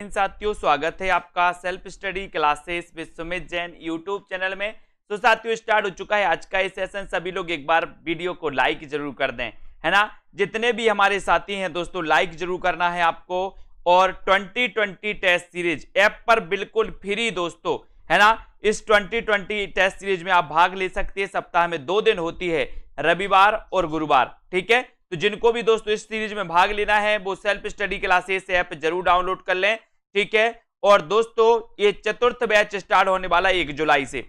साथियों, स्वागत है आपका self study classes with Sumit Jain YouTube channel में। तो साथियों, स्टार्ट हो चुका है आज का ये सेशन। सभी लोग एक बार वीडियो को लाइक जरूर कर दें, है ना। जितने भी हमारे साथी हैं दोस्तों, लाइक जरूर करना है आपको। और 2020 टेस्ट सीरीज ऐप पर बिल्कुल फ्री दोस्तों, है ना। इस 2020 टेस्ट सीरीज में आप भाग ले सकते हैं। सप्ताह में 2 दिन होती है, रविवार और गुरुवार, ठीक है। तो जिनको भी दोस्तों इस सीरीज में भाग लेना है वो सेल्फ स्टडी क्लासेस ऐप जरूर डाउनलोड कर लें, ठीक है। और दोस्तों ये चतुर्थ बैच स्टार्ट होने वाला है 1 जुलाई से।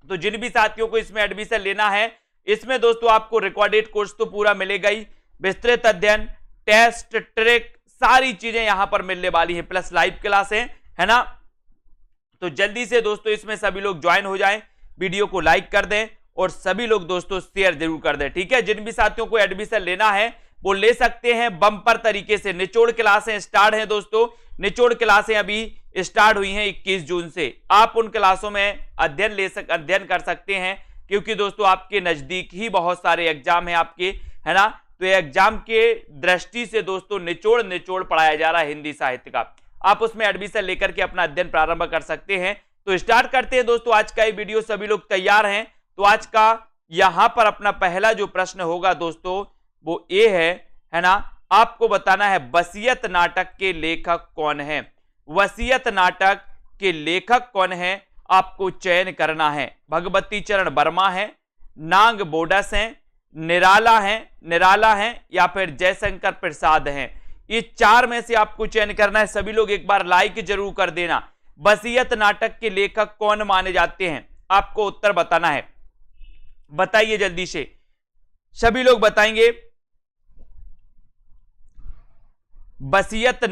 तो जिन भी साथियों को इसमें एडमिशन लेना है, इसमें दोस्तों आपको रिकॉर्डेड कोर्स तो पूरा मिलेगा ही, विस्तृत अध्ययन, टेस्ट, ट्रिक, सारी चीजें यहां पर मिलने वाली है, प्लस लाइव क्लास है ना। तो जल्दी से दोस्तों इसमें सभी लोग ज्वाइन हो जाएं, वीडियो को लाइक कर दें और सभी लोग दोस्तों शेयर जरूर कर दें, ठीक है। जिन भी साथियों को एडमिशन लेना है वो ले सकते हैं बम्पर तरीके से। निचोड़ क्लासें स्टार्ट हैं दोस्तों, निचोड़ क्लासें अभी स्टार्ट हुई हैं 21 जून से। आप उन क्लासों में अध्ययन कर सकते हैं, क्योंकि दोस्तों आपके नजदीक ही बहुत सारे एग्जाम हैं आपके, है ना। तो ये एग्जाम के दृष्टि से दोस्तों निचोड़ पढ़ाया जा रहा है हिंदी साहित्य का। आप उसमें एडमिशन लेकर के अपना अध्ययन प्रारंभ कर सकते हैं। तो स्टार्ट करते हैं दोस्तों आज का ये वीडियो। सभी लोग तैयार हैं? तो आज का यहां पर अपना पहला जो प्रश्न होगा दोस्तों वो ये है ना। आपको बताना है वसीयत नाटक के लेखक कौन है। वसीयत नाटक के लेखक कौन है आपको चयन करना है। भगवती चरण वर्मा है, नांग बोडस हैं, निराला है या फिर जयशंकर प्रसाद हैं। ये 4 में से आपको चयन करना है। सभी लोग एक बार लाइक जरूर कर देना। वसीयत नाटक के लेखक कौन माने जाते हैं, आपको उत्तर बताना है। बताइए जल्दी से, सभी लोग बताएंगे। वसीयत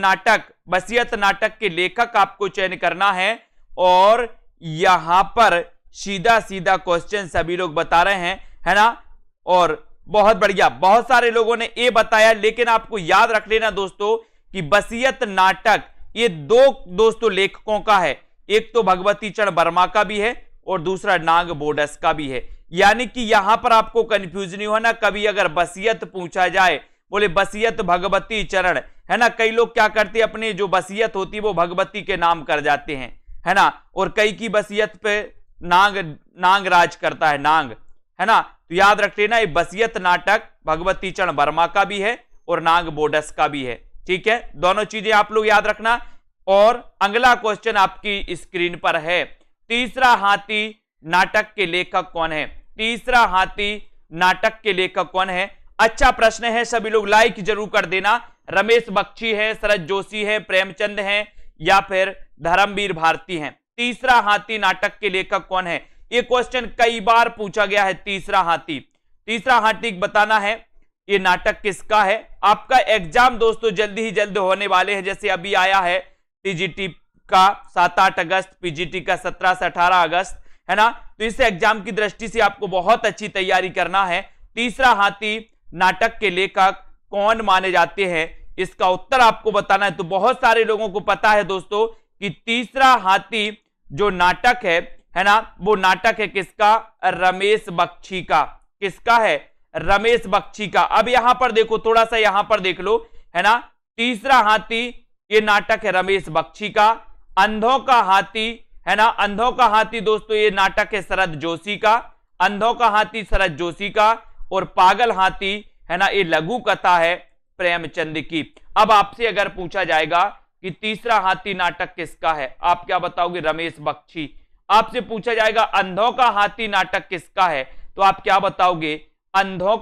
नाटक के लेखक आपको चयन करना है। और यहां पर सीधा क्वेश्चन सभी लोग बता रहे हैं, है ना। और बहुत बढ़िया, बहुत सारे लोगों ने ये बताया, लेकिन आपको याद रख लेना दोस्तों कि वसीयत नाटक ये 2 दोस्तों लेखकों का है। एक तो भगवती चरण वर्मा का भी है और दूसरा नाग बोडस का भी है। यानी कि यहां पर आपको कंफ्यूज नहीं होना। कभी अगर वसीयत पूछा जाए, बोले वसीयत भगवती चरण, है ना। कई लोग क्या करते हैं, अपनी जो वसीयत होती है वो भगवती के नाम कर जाते हैं, है ना। और कई की वसीयत पे नांग राज करता है, नांग, है ना। तो याद रख लेना, ये वसीयत नाटक भगवती चरण वर्मा का भी है और नाग बोडस का भी है, ठीक है। दोनों चीजें आप लोग याद रखना। और अगला क्वेश्चन आपकी स्क्रीन पर है, तीसरा हाथी नाटक के लेखक कौन है। तीसरा हाथी नाटक के लेखक कौन है। अच्छा प्रश्न है, सभी लोग लाइक जरूर कर देना। रमेश बख्शी है, शरद जोशी है, प्रेमचंद हैं या फिर धर्मवीर भारती हैं। तीसरा हाथी नाटक के लेखक कौन है, ये क्वेश्चन कई बार पूछा गया है। तीसरा हाथी बताना है ये नाटक किसका है। आपका एग्जाम दोस्तों जल्दी ही जल्द होने वाले हैं। जैसे अभी आया है टीजीटी का 7-8 अगस्त, पीजीटी का 17 से 18 अगस्त, है ना। तो इस एग्जाम की दृष्टि से आपको बहुत अच्छी तैयारी करना है। तीसरा हाथी नाटक के लेखक कौन माने जाते हैं, इसका उत्तर आपको बताना है। तो बहुत सारे लोगों को पता है दोस्तों कि तीसरा हाथी जो नाटक है ना, वो नाटक है किसका, रमेश बख्शी का। किसका है, रमेश बख्शी का। अब यहां पर देखो, थोड़ा सा यहां पर देख लो, है ना। तीसरा हाथी ये नाटक है रमेश बख्शी का। अंधों का हाथी, है ना, अंधों का हाथी दोस्तों ये नाटक है शरद जोशी का। अंधों का हाथी शरद जोशी का। और पागल हाथी, है ना, ये लघु कथा है प्रेमचंद की। अब आपसे अगर पूछा जाएगा कि तीसरा हाथी नाटक किसका है, आप क्या बताओगे, रमेश बख्शी। आपसे पूछा जाएगा अंधों का हाथी नाटक किसका है, तो आप क्या बताओगे, अंधों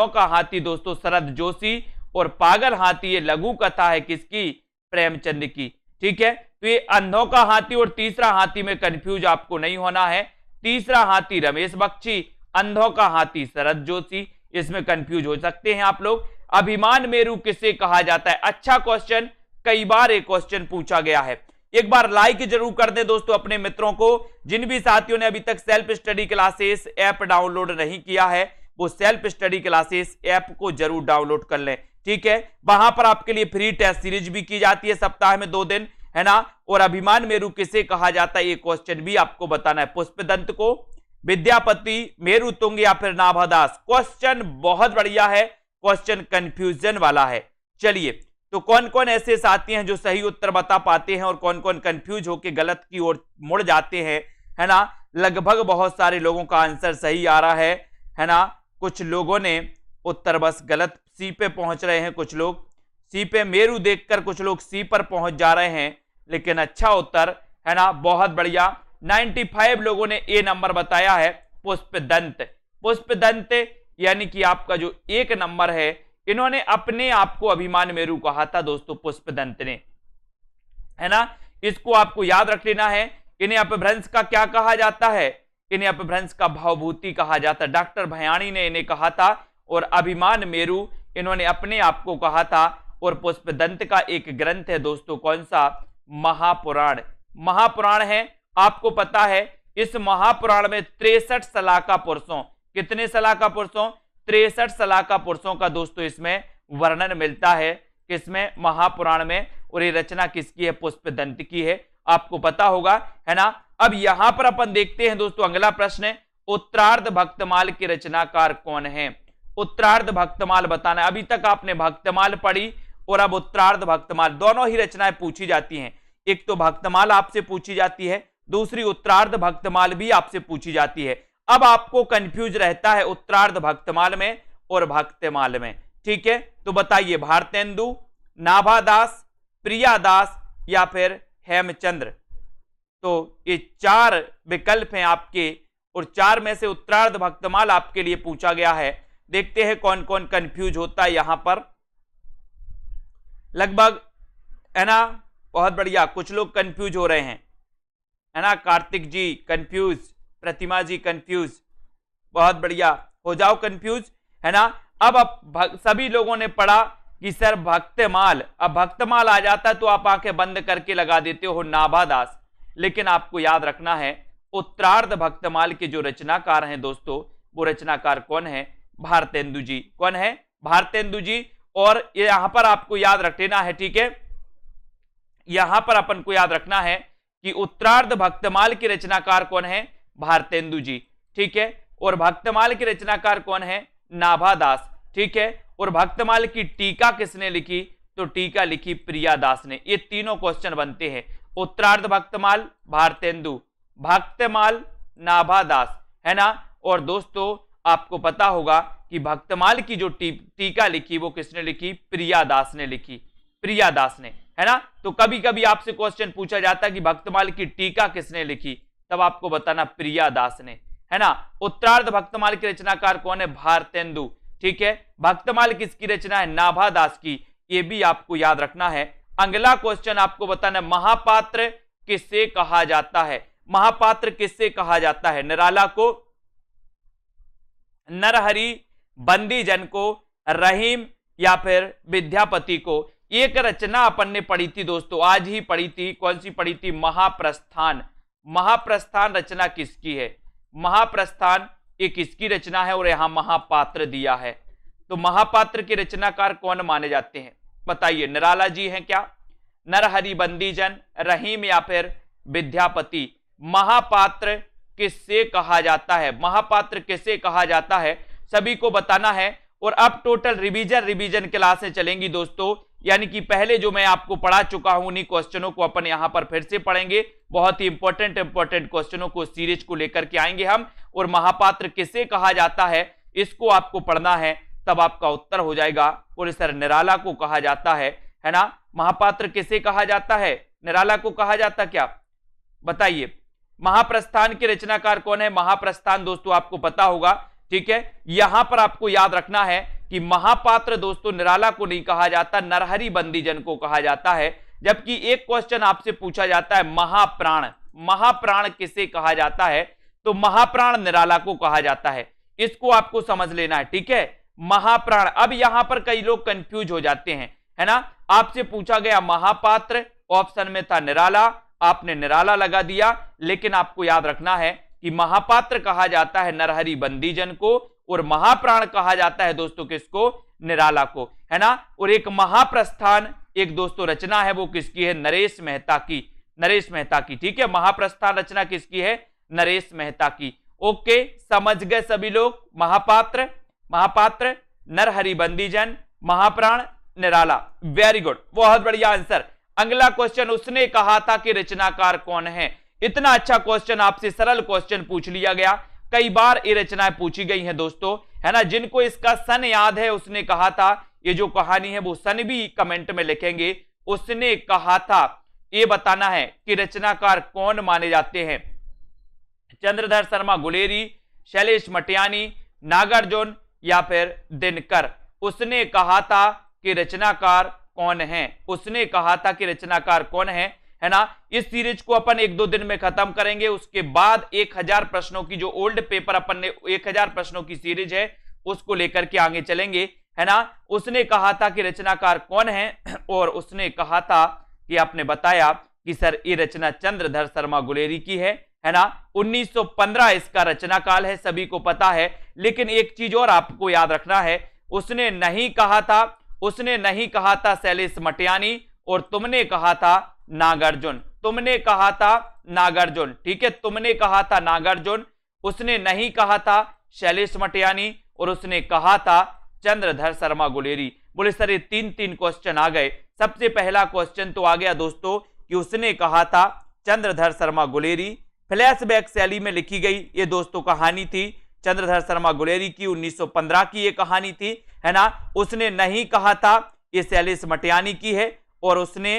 का हाथी दोस्तों शरद जोशी। और पागल हाथी ये लघु कथा है किसकी, प्रेमचंद की, ठीक है। तो ये अंधों का हाथी और तीसरा हाथी में कंफ्यूज आपको नहीं होना है। तीसरा हाथी रमेश बख्शी, अंधों का हाथी शरद जोशी, इसमें कंफ्यूज हो सकते हैं आप लोग। अभिमान मेरू किसे कहा जाता है, अच्छा क्वेश्चन, कई बार एक क्वेश्चन पूछा गया है। एक बार लाइक जरूर कर दें दोस्तों अपने मित्रों को। जिन भी साथियों ने अभी तक self study classes app download नहीं किया है, वो सेल्फ स्टडी क्लासेस ऐप को जरूर डाउनलोड कर लें, ठीक है। वहां पर आपके लिए फ्री टेस्ट सीरीज भी की जाती है सप्ताह में 2 दिन, है ना। और अभिमान मेरू किसे कहा जाता है, ये क्वेश्चन भी आपको बताना है। पुष्पदंत को, विद्यापति, मेरू तुंग या फिर नाभादास। क्वेश्चन बहुत बढ़िया है, क्वेश्चन कंफ्यूजन वाला है। चलिए तो कौन कौन ऐसे साथी हैं जो सही उत्तर बता पाते हैं और कौन कौन कंफ्यूज होकर गलत की ओर मुड़ जाते हैं, है ना। लगभग बहुत सारे लोगों का आंसर सही आ रहा है ना। कुछ लोगों ने उत्तर बस गलत सी पे पहुंच रहे हैं, कुछ लोग सी पे मेरू देखकर कुछ लोग सी पर पहुंच जा रहे हैं, लेकिन अच्छा उत्तर है ना, बहुत बढ़िया। 95 लोगों ने ए नंबर बताया है, पुष्पदंत। पुष्पदंत यानी कि आपका जो एक नंबर है, इन्होंने अपने आप को अभिमान मेरू कहा था दोस्तों, पुष्पदंत ने, है ना। इसको आपको याद रख लेना है। इन्हें अपभ्रंश का क्या कहा जाता है? इन्हें अपभ्रंश का भावभूति कहा जाता है। डॉक्टर भयाणी ने इन्हें कहा था और अभिमान मेरू इन्होंने अपने आप को कहा था। और पुष्पदंत का एक ग्रंथ है दोस्तों, कौन सा? महापुराण। महापुराण है, आपको पता है इस महापुराण में 63 सलाका पुरुषों, कितने सलाका पुरुषों? 63 सलाका पुरुषों का दोस्तों इसमें वर्णन मिलता है, किसमें? महापुराण में। और ये रचना किसकी है? पुष्पदंत की है, आपको पता होगा, है ना। अब यहां पर अपन देखते हैं दोस्तों अगला प्रश्न है, उत्तरार्ध भक्तमाल के रचनाकार कौन है? उत्तरार्ध भक्तमाल बताना। अभी तक आपने भक्तमाल पढ़ी और अब उत्तरार्ध भक्तमाल, दोनों ही रचनाएं पूछी जाती हैं। एक तो भक्तमाल आपसे पूछी जाती है, दूसरी उत्तरार्ध भक्तमाल भी आपसे पूछी जाती है। अब आपको कंफ्यूज रहता है उत्तरार्ध भक्तमाल में और भक्तमाल में, ठीक है। तो बताइए, भारतेंदु, नाभादास, प्रियादास या फिर हेमचंद्र? तो ये 4 विकल्प हैं आपके और 4 में से उत्तरार्ध भक्तमाल आपके लिए पूछा गया है। देखते हैं कौन कौन कंफ्यूज होता है यहां पर। लगभग, है ना, बहुत बढ़िया, कुछ लोग कंफ्यूज हो रहे हैं, है ना। कार्तिक जी कंफ्यूज, प्रतिमा जी कंफ्यूज, बहुत बढ़िया, हो जाओ कंफ्यूज, है ना। अब सभी लोगों ने पढ़ा कि सर भक्तमाल, अब भक्तमाल आ जाता तो आप आंखें बंद करके लगा देते हो नाभादास, लेकिन आपको याद रखना है उत्तरार्ध भक्तमाल के जो रचनाकार हैं दोस्तों, वो रचनाकार कौन है? भारतेंदु जी। कौन है? भारतेंदु जी। और यहां पर आपको याद रख लेना है, ठीक है, यहां पर अपन को याद रखना है कि उत्तरार्ध भक्तमाल के रचनाकार कौन है? भारतेंदु जी, ठीक है। और भक्तमाल के रचनाकार कौन है? नाभादास, ठीक है। और भक्तमाल की टीका किसने लिखी? तो टीका लिखी प्रियादास ने। ये तीनों क्वेश्चन बनते हैं, उत्तरार्ध भक्तमाल भारतेंदु, भक्तमाल नाभादास, है ना। और दोस्तों आपको पता होगा कि भक्तमाल की जो टीका लिखी वो किसने लिखी? प्रियादास ने लिखी, प्रियादास ने, है ना। तो कभी कभी आपसे क्वेश्चन पूछा जाता है कि भक्तमाल की टीका किसने लिखी, तब आपको बताना प्रियादास ने, है ना। उत्तरार्ध भक्तमाल के रचनाकार कौन है? भारतेंदु, ठीक है। भक्तमाल किसकी रचना है? नाभादास की, ये भी आपको याद रखना है। अगला क्वेश्चन आपको बताना, महापात्र किससे कहा जाता है? महापात्र किससे कहा जाता है? निराला को, नरहरि, बंदीजन को, रहीम या फिर विद्यापति को? एक रचना अपन ने पढ़ी थी दोस्तों, आज ही पढ़ी थी, कौन सी पढ़ी थी? महाप्रस्थान। महाप्रस्थान रचना किसकी है? महाप्रस्थान ये किसकी रचना है? और यहां महापात्र दिया है, तो महापात्र के रचनाकार कौन माने जाते हैं? बताइए, निराला जी हैं क्या, नरहरि, बंदीजन, रहीम या फिर विद्यापति? महापात्र किससे कहा जाता है? महापात्र किससे कहा जाता है, सभी को बताना है। और अब टोटल रिवीजन क्लासें चलेंगी दोस्तों, यानी कि पहले जो मैं आपको पढ़ा चुका हूं उन्हीं क्वेश्चनों को अपन यहां पर फिर से पढ़ेंगे। बहुत ही इंपॉर्टेंट क्वेश्चनों को सीरीज को लेकर के आएंगे हम। और महापात्र किससे कहा जाता है इसको आपको पढ़ना है, तब आपका उत्तर हो जाएगा। और सर निराला को कहा जाता है ना। महापात्र किसे कहा जाता है? निराला को कहा जाता क्या? बताइए। महाप्रस्थान के रचनाकार कौन है? महाप्रस्थान दोस्तों आपको पता होगा, ठीक है। यहां पर आपको याद रखना है कि महापात्र दोस्तों निराला को नहीं कहा जाता, नरहरि बंदीजन को कहा जाता है। जबकि एक क्वेश्चन आपसे पूछा जाता है महाप्राण, महाप्राण किसे कहा जाता है? तो महाप्राण निराला को कहा जाता है, इसको आपको समझ लेना है, ठीक है। महाप्राण। अब यहां पर कई लोग कंफ्यूज हो जाते हैं, है ना। आपसे पूछा गया महापात्र, ऑप्शन में था निराला, आपने निराला लगा दिया, लेकिन आपको याद रखना है कि महापात्र कहा जाता है नरहरि बंदीजन को और महाप्राण कहा जाता है दोस्तों किसको? निराला को, है ना। और एक महाप्रस्थान एक दोस्तों रचना है, वो किसकी है? नरेश मेहता की, नरेश मेहता की, ठीक है। महाप्रस्थान रचना किसकी है? नरेश मेहता की। ओके, समझ गए सभी लोग। महापात्र, महापात्र, नरहरि बंदीजन, महाप्राण, निराला। वेरी गुड, बहुत बढ़िया आंसर। अगला क्वेश्चन, उसने कहा था कि रचनाकार कौन है। इतना अच्छा क्वेश्चन आपसे सरल क्वेश्चन पूछ लिया गया। कई बार ये रचनाएं पूछी गई हैं दोस्तों, है ना। जिनको इसका सन याद है, उसने कहा था, ये जो कहानी है वो सन भी कमेंट में लिखेंगे। उसने कहा था, ये बताना है कि रचनाकार कौन माने जाते हैं। चंद्रधर शर्मा गुलेरी, शैलेश मटियानी, नागार्जुन या फिर दिनकर। उसने कहा था कि रचनाकार कौन है। उसने कहा था कि रचनाकार कौन है ना। इस सीरीज को अपन 1-2 दिन में खत्म करेंगे। उसके बाद 1000 प्रश्नों की जो ओल्ड पेपर अपन ने 1000 प्रश्नों की सीरीज है उसको लेकर के आगे चलेंगे, है ना। उसने कहा था कि रचनाकार कौन है, और उसने कहा था कि आपने बताया कि सर ये रचना चंद्रधर शर्मा गुलेरी की है ना। 1915 इसका रचना काल है, सभी को पता है। लेकिन एक चीज और आपको याद रखना है, उसने नहीं कहा था शैलेश मटियानी, और तुमने कहा था नागार्जुन। तुमने कहा था नागार्जुन, ठीक है, तुमने कहा था नागार्जुन। उसने नहीं कहा था शैलेश मटियानी, और उसने कहा था चंद्रधर शर्मा गुलेरी। बोले सर ये 3 क्वेश्चन आ गए। सबसे पहला क्वेश्चन तो आ गया दोस्तों कि उसने कहा था चंद्रधर शर्मा गुलेरी। फ्लैशबैक शैली में लिखी गई ये दोस्तों कहानी थी चंद्रधर शर्मा गुलेरी की, 1915 की ये कहानी थी, है ना। उसने नहीं कहा था ये शैलेश मटियानी की है, और उसने,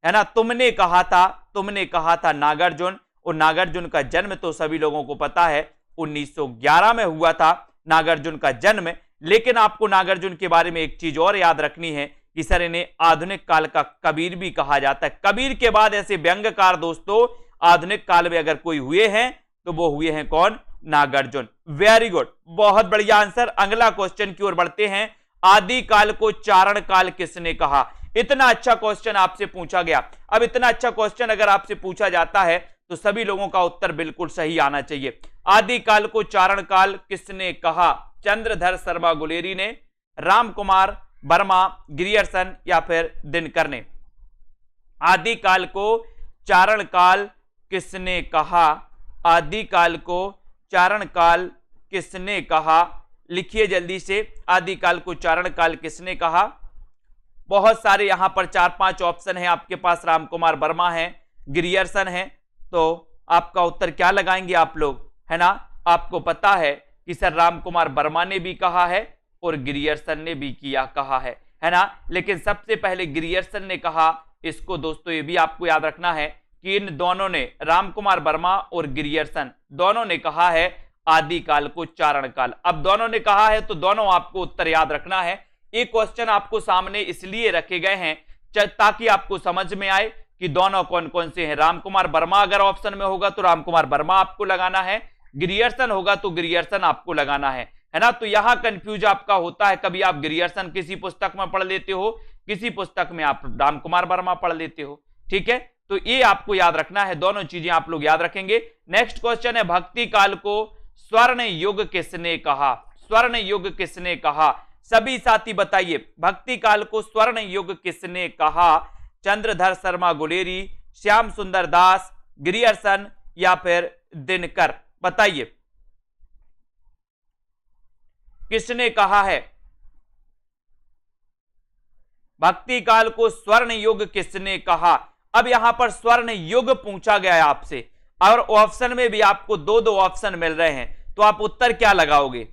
है ना, तुमने कहा था नागार्जुन। और नागार्जुन का जन्म तो सभी लोगों को पता है 1911 में हुआ था नागार्जुन का जन्म। लेकिन आपको नागार्जुन के बारे में एक चीज और याद रखनी है कि सर इन्हें आधुनिक काल का कबीर भी कहा जाता है। कबीर के बाद ऐसे व्यंग्यकार दोस्तों आधुनिक काल में अगर कोई हुए हैं तो वो हुए हैं कौन? नागार्जुन। वेरी गुड, बहुत बढ़िया आंसर। अगला क्वेश्चन की ओर बढ़ते हैं। आदि काल को चारण काल किसने कहा? इतना अच्छा क्वेश्चन आपसे पूछा गया। अब इतना अच्छा क्वेश्चन अगर आपसे पूछा जाता है तो सभी लोगों का उत्तर बिल्कुल सही आना चाहिए। आदि काल को चारण काल किसने कहा? चंद्रधर शर्मा गुलेरी ने, राम कुमार वर्मा, ग्रियर्सन या फिर दिनकर ने। आदि काल को चारण काल किसने कहा? आदि काल को चारण काल किसने कहा? लिखिए जल्दी से, आदि काल को चारण काल किसने कहा? बहुत सारे यहां पर 4-5 ऑप्शन है आपके पास। राम कुमार वर्मा है, ग्रियर्सन है, तो आपका उत्तर क्या लगाएंगे आप लोग, है ना? आपको पता है कि सर राम कुमार वर्मा ने भी कहा है और ग्रियर्सन ने भी कहा है ना। लेकिन सबसे पहले ग्रियर्सन ने कहा। इसको दोस्तों ये भी आपको याद रखना है कि इन दोनों ने, राम कुमार वर्मा और ग्रियर्सन दोनों ने कहा है आदि काल को चारण काल। अब दोनों ने कहा है तो दोनों आपको उत्तर याद रखना है। एक क्वेश्चन आपको सामने इसलिए रखे गए हैं ताकि आपको समझ में आए कि दोनों कौन कौन से हैं। राम कुमार वर्मा अगर ऑप्शन में होगा तो राम कुमार वर्मा आपको लगाना है, ग्रियर्सन होगा तो ग्रियर्सन आपको लगाना है ना। तो यहां कंफ्यूज आपका होता है, कभी आप ग्रियर्सन किसी पुस्तक में पढ़ लेते हो, किसी पुस्तक में आप राम कुमार वर्मा पढ़ लेते हो, ठीक है। तो ये आपको याद रखना है, दोनों चीजें आप लोग याद रखेंगे। नेक्स्ट क्वेश्चन है, भक्ति काल को स्वर्ण युग किसने कहा? स्वर्ण युग किसने कहा? सभी साथी बताइए, भक्ति काल को स्वर्ण युग किसने कहा? चंद्रधर शर्मा गुलेरी, श्याम सुंदर दास, ग्रियर्सन या फिर दिनकर? बताइए किसने कहा है? भक्ति काल को स्वर्ण युग किसने कहा? अब यहां पर स्वर्ण युग पूछा गया है आपसे, और ऑप्शन में भी आपको 2-2 ऑप्शन मिल रहे हैं, तो आप उत्तर क्या लगाओगे?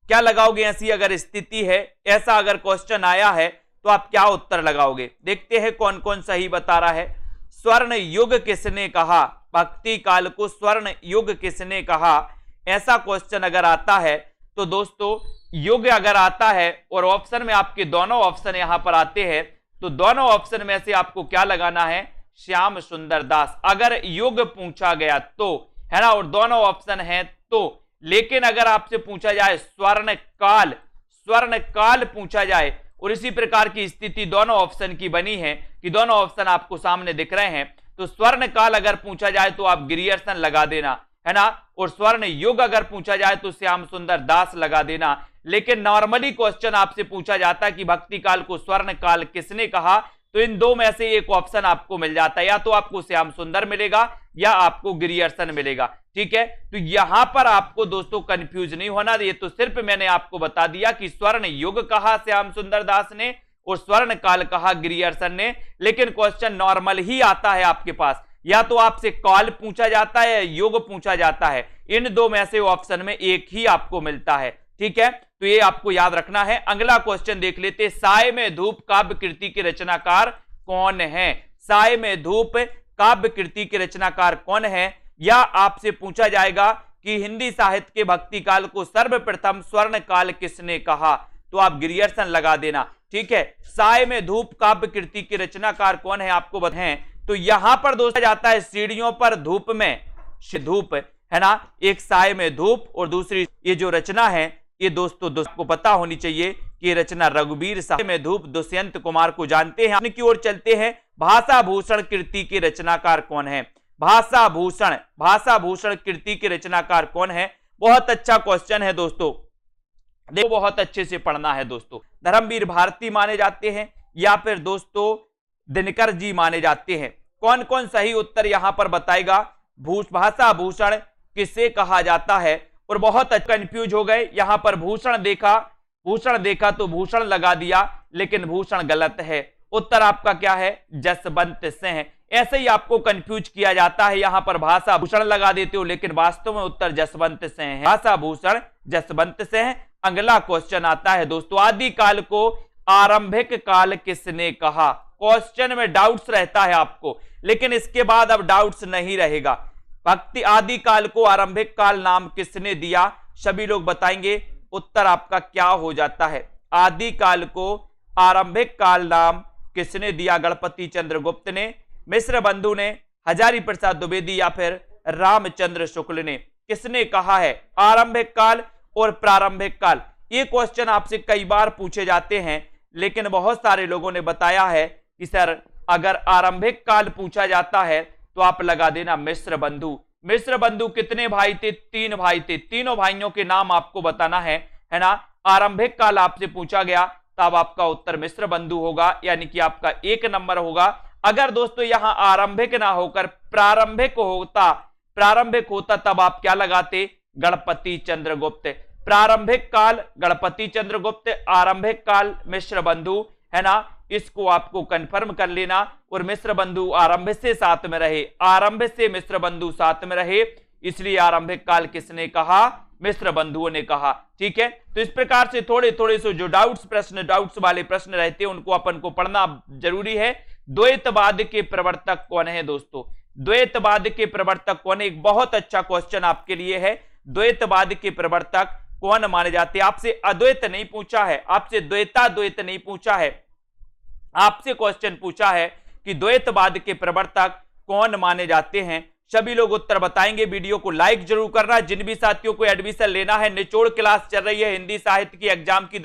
क्या लगाओगे? ऐसी अगर स्थिति है, ऐसा अगर क्वेश्चन आया है तो आप क्या उत्तर लगाओगे? देखते हैं कौन कौन सही बता रहा है। स्वर्ण युग किसने कहा? भक्ति काल को स्वर्ण युग किसने कहा? ऐसा क्वेश्चन अगर आता है तो दोस्तों युग अगर आता है और ऑप्शन में आपके दोनों ऑप्शन यहां पर आते हैं तो दोनों ऑप्शन में से आपको क्या लगाना है? श्याम सुंदर दास। अगर युग पूछा गया तो, है ना, और दोनों ऑप्शन हैं तो। लेकिन अगर आपसे पूछा जाए स्वर्ण काल पूछा जाए, और इसी प्रकार की स्थिति दोनों ऑप्शन की बनी है कि दोनों ऑप्शन आपको सामने दिख रहे हैं, तो स्वर्ण काल अगर पूछा जाए तो आप ग्रियर्सन लगा देना, है ना, और स्वर्ण युग अगर पूछा जाए तो श्याम सुंदर दास लगा देना। लेकिन नॉर्मली क्वेश्चन आपसे पूछा जाता है कि भक्ति काल को स्वर्ण काल किसने कहा, तो इन दो में से एक ऑप्शन आपको मिल जाता है, या तो आपको श्याम सुंदर मिलेगा या आपको ग्रियर्सन मिलेगा, ठीक है। तो यहां पर आपको दोस्तों कंफ्यूज नहीं होना, ये तो सिर्फ मैंने आपको बता दिया कि स्वर्ण युग कहा श्याम सुंदर दास ने और स्वर्ण काल कहा ग्रियर्सन ने। लेकिन क्वेश्चन नॉर्मल ही आता है आपके पास, या तो आपसे काल पूछा जाता है या युग पूछा जाता है, इन दो में से ऑप्शन में एक ही आपको मिलता है। ठीक है, तो ये आपको याद रखना है। अगला क्वेश्चन देख लेते, साय में धूप काव्य कृति के रचनाकार कौन है? साय में धूप काव्य कृति के रचनाकार कौन है? या आपसे पूछा जाएगा कि हिंदी साहित्य के भक्ति काल को सर्वप्रथम स्वर्ण काल किसने कहा? तो आप ग्रियर्सन लगा देना। ठीक है, साय में धूप काव्य कृति के रचनाकार कौन है आपको बताएं। तो यहां पर दोस्तों जाता है सीढ़ियों पर धूप में धूप, है ना, एक साय में धूप और दूसरी ये जो रचना है ये दोस्तों को पता होनी चाहिए कि रचना रघुवीर साय में धूप दुष्यंत कुमार को जानते हैं। अपनी की ओर चलते हैं, भाषा भूषण कृति के रचनाकार कौन है? भाषा भूषण कृति के रचनाकार कौन है? बहुत अच्छा क्वेश्चन है दोस्तों, देखो बहुत अच्छे से पढ़ना है दोस्तों। धर्मवीर भारती माने जाते हैं या फिर दोस्तों दिनकर जी माने जाते हैं? कौन कौन सही उत्तर यहां पर बताएगा? भाषा भूषण किसे कहा जाता है? और बहुत कंफ्यूज हो गए, यहां पर भूषण देखा तो भूषण लगा दिया, लेकिन भूषण गलत है। उत्तर आपका क्या है? जसवंत सिंह। ऐसे ही आपको कंफ्यूज किया जाता है, यहां पर भाषा भूषण लगा देते हो लेकिन वास्तव में उत्तर जसवंत सिंह है। भाषा भूषण जसवंत सिंह। अगला क्वेश्चन आता है दोस्तों, आदिकाल को आरंभिक काल किसने कहा? क्वेश्चन में डाउट्स रहता है आपको, लेकिन इसके बाद अब डाउट्स नहीं रहेगा। भक्ति आदिकाल को आरंभिक काल नाम किसने दिया? सभी लोग बताएंगे उत्तर आपका क्या हो जाता है। आदिकाल को आरंभिक काल नाम किसने दिया? गणपति चंद्र गुप्त ने, मिश्र बंधु ने, हजारी प्रसाद द्विवेदी या फिर रामचंद्र शुक्ल ने? किसने कहा है आरंभिक काल और प्रारंभिक काल? ये क्वेश्चन आपसे कई बार पूछे जाते हैं, लेकिन बहुत सारे लोगों ने बताया है कि सर अगर आरंभिक काल पूछा जाता है तो आप लगा देना मिश्र बंधु। मिश्र बंधु कितने भाई थे? 3 भाई थे। तीनों भाइयों के नाम आपको बताना है ना। आरंभिक काल आपसे पूछा गया तब आपका उत्तर मिश्र बंधु होगा, यानी कि आपका 1 नंबर होगा। अगर दोस्तों यहां आरंभिक ना होकर प्रारंभिक होता तब आप क्या लगाते? गणपति चंद्रगुप्त। प्रारंभिक काल गणपति चंद्रगुप्त, आरंभिक काल मिश्र बंधु, है ना। इसको आपको कंफर्म कर लेना। और मिश्र बंधु आरंभ से साथ में रहे, आरंभ से मिश्र बंधु साथ में रहे, इसलिए आरंभिक काल किसने कहा? मिश्र बंधुओं ने कहा। ठीक है, तो इस प्रकार से थोड़े थोड़े से जो डाउट्स वाले प्रश्न रहते हैं उनको अपन को पढ़ना जरूरी है। द्वैतवाद के प्रवर्तक कौन है दोस्तों? द्वैतवाद के प्रवर्तक कौन है? एक बहुत अच्छा क्वेश्चन आपके लिए है। द्वैतवाद के प्रवर्तक कौन माने जाते हैं? आपसे अद्वैत नहीं पूछा है, आपसे द्वैताद्वैत नहीं पूछा है, आपसे क्वेश्चन पूछा है कि द्वैतवाद के प्रवर्तक कौन माने जाते हैं। सभी लोग उत्तर बताएंगे। वीडियो को लाइक जरूर करना। जिन भी साथियों को एडमिशन लेना है, निचोड़ क्लास चल रही है हिंदी साहित्य की एग्जाम की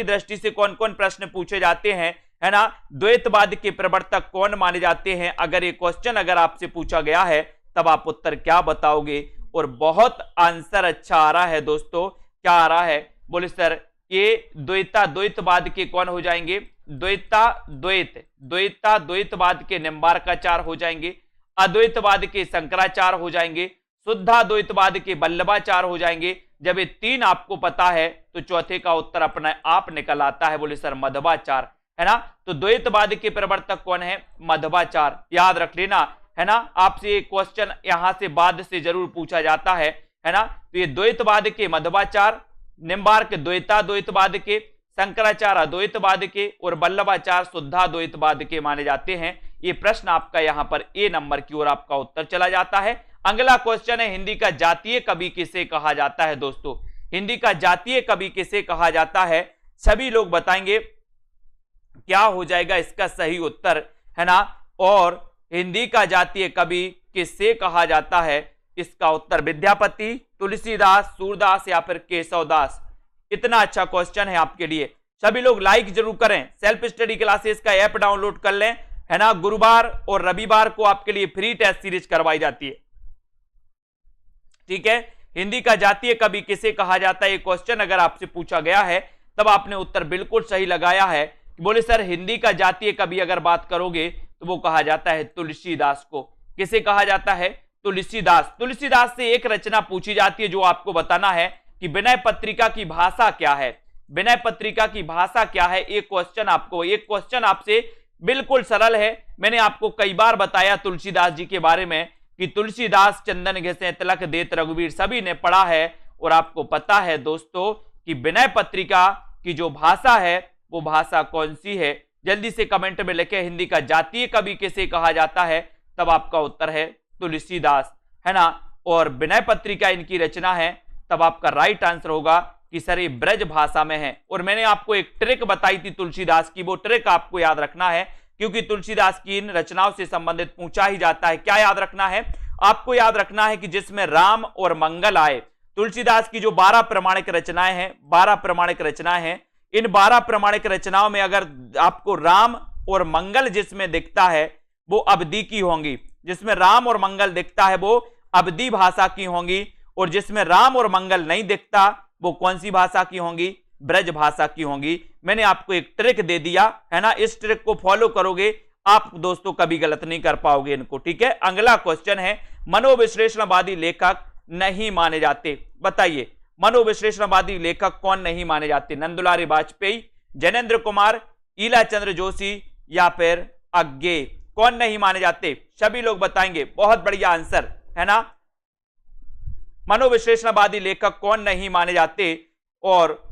दृष्टि से कौन कौन प्रश्न पूछे जाते हैं, है ना। द्वैतवाद के प्रवर्तक कौन माने जाते हैं, अगर ये क्वेश्चन अगर आपसे पूछा गया है तब आप उत्तर क्या बताओगे? और बहुत आंसर अच्छा आ रहा है दोस्तों। क्या आ रहा है? बोले सर ये द्वैतवाद के कौन हो जाएंगे? द्वैतवाद के निम्बार्काचार्य हो जाएंगे, अद्वैतवाद के शंकराचार्य हो जाएंगे, शुद्धाद्वैतवाद के वल्लभाचार्य हो जाएंगे। जब ये 3 आपको पता है तो चौथे का उत्तर अपना आप निकल आता है। बोले सर मध्वाचार्य, है ना। तो द्वैतवाद के प्रवर्तक कौन है? मध्वाचार्य। याद रख लेना, है ना। आपसे एक क्वेश्चन यहां से बाद से जरूर पूछा जाता है ना। तो ये द्वैतवाद के मध्वाचार्य, निम्बार्क द्वैताद्वैतवाद के, शंकराचार्य अद्वैतवाद के और वल्लभाचार्य शुद्धाद्वैतवाद के माने जाते हैं। ये प्रश्न आपका यहां पर ए नंबर की ओर आपका उत्तर चला जाता है। अगला क्वेश्चन है, हिंदी का जातीय कवि किसे कहा जाता है दोस्तों? हिंदी का जातीय कवि किसे कहा जाता है? सभी लोग बताएंगे क्या हो जाएगा इसका सही उत्तर, है ना। और हिंदी का जातीय कवि किसे कहा जाता है? इसका उत्तर विद्यापति, तुलसीदास, सूरदास या फिर केशवदास। इतना अच्छा क्वेश्चन है आपके लिए। सभी लोग लाइक जरूर करें। सेल्फ स्टडी क्लासेस का ऐप डाउनलोड कर लें, है ना। गुरुवार और रविवार को आपके लिए फ्री टेस्ट सीरीज करवाई जाती है। ठीक है, हिंदी का जातीय कवि किसे कहा जाता है? ये क्वेश्चन अगर आपसे पूछा गया है तब आपने उत्तर बिल्कुल सही लगाया है। बोले सर हिंदी का जातीय कवि अगर बात करोगे तो वो कहा जाता है तुलसीदास को। किसे कहा जाता है? तुलसीदास। तुलसीदास से एक रचना पूछी जाती है जो आपको बताना है कि विनय पत्रिका की भाषा क्या है। विनय पत्रिका की भाषा क्या है? एक क्वेश्चन आपसे बिल्कुल सरल है। मैंने आपको कई बार बताया तुलसीदास जी के बारे में कि तुलसीदास चंदन घिसे तिलक देत रघुवीर, सभी ने पढ़ा है और आपको पता है दोस्तों कि विनय पत्रिका की जो भाषा है वो भाषा कौन सी है? जल्दी से कमेंट में लिखे। हिंदी का जातीय कवि किसे कहा जाता है? तब आपका उत्तर है तुलसीदास, है ना। और विनय पत्रिका इनकी रचना है, तब आपका राइट आंसर होगा कि सर ये ब्रज भाषा में है। और मैंने आपको एक ट्रिक बताई थी तुलसीदास की, वो ट्रिक आपको याद रखना है क्योंकि तुलसीदास की इन रचनाओं से संबंधित पूछा ही जाता है। क्या याद रखना है? आपको याद रखना है कि जिसमें राम और मंगल आए। तुलसीदास की जो 12 प्रमाणिक रचनाएं हैं, 12 प्रमाणिक रचनाएं हैं, इन 12 प्रमाणिक रचनाओं में अगर आपको राम और मंगल जिसमें दिखता है वो अवधी की होंगी, जिसमें राम और मंगल दिखता है वो अवधी भाषा की होंगी, और जिसमें राम और मंगल नहीं दिखता वो कौन सी भाषा की होंगी? ब्रज भाषा की होंगी। मैंने आपको एक ट्रिक दे दिया है ना, इस ट्रिक को फॉलो करोगे आप दोस्तों कभी गलत नहीं कर पाओगे इनको, ठीक है। अगला क्वेश्चन है, मनोविश्लेषणवादी लेखक नहीं माने जाते, बताइए मनोविश्लेषणवादी लेखक कौन नहीं माने जाते? नंदुलारी वाजपेयी, जैनेन्द्र कुमार, ईला चंद्र जोशी या फिर अज्ञे? कौन नहीं माने जाते? सभी लोग बताएंगे। बहुत बढ़िया आंसर है ना, मनोविश्लेषणवादी लेखक कौन नहीं माने जाते। और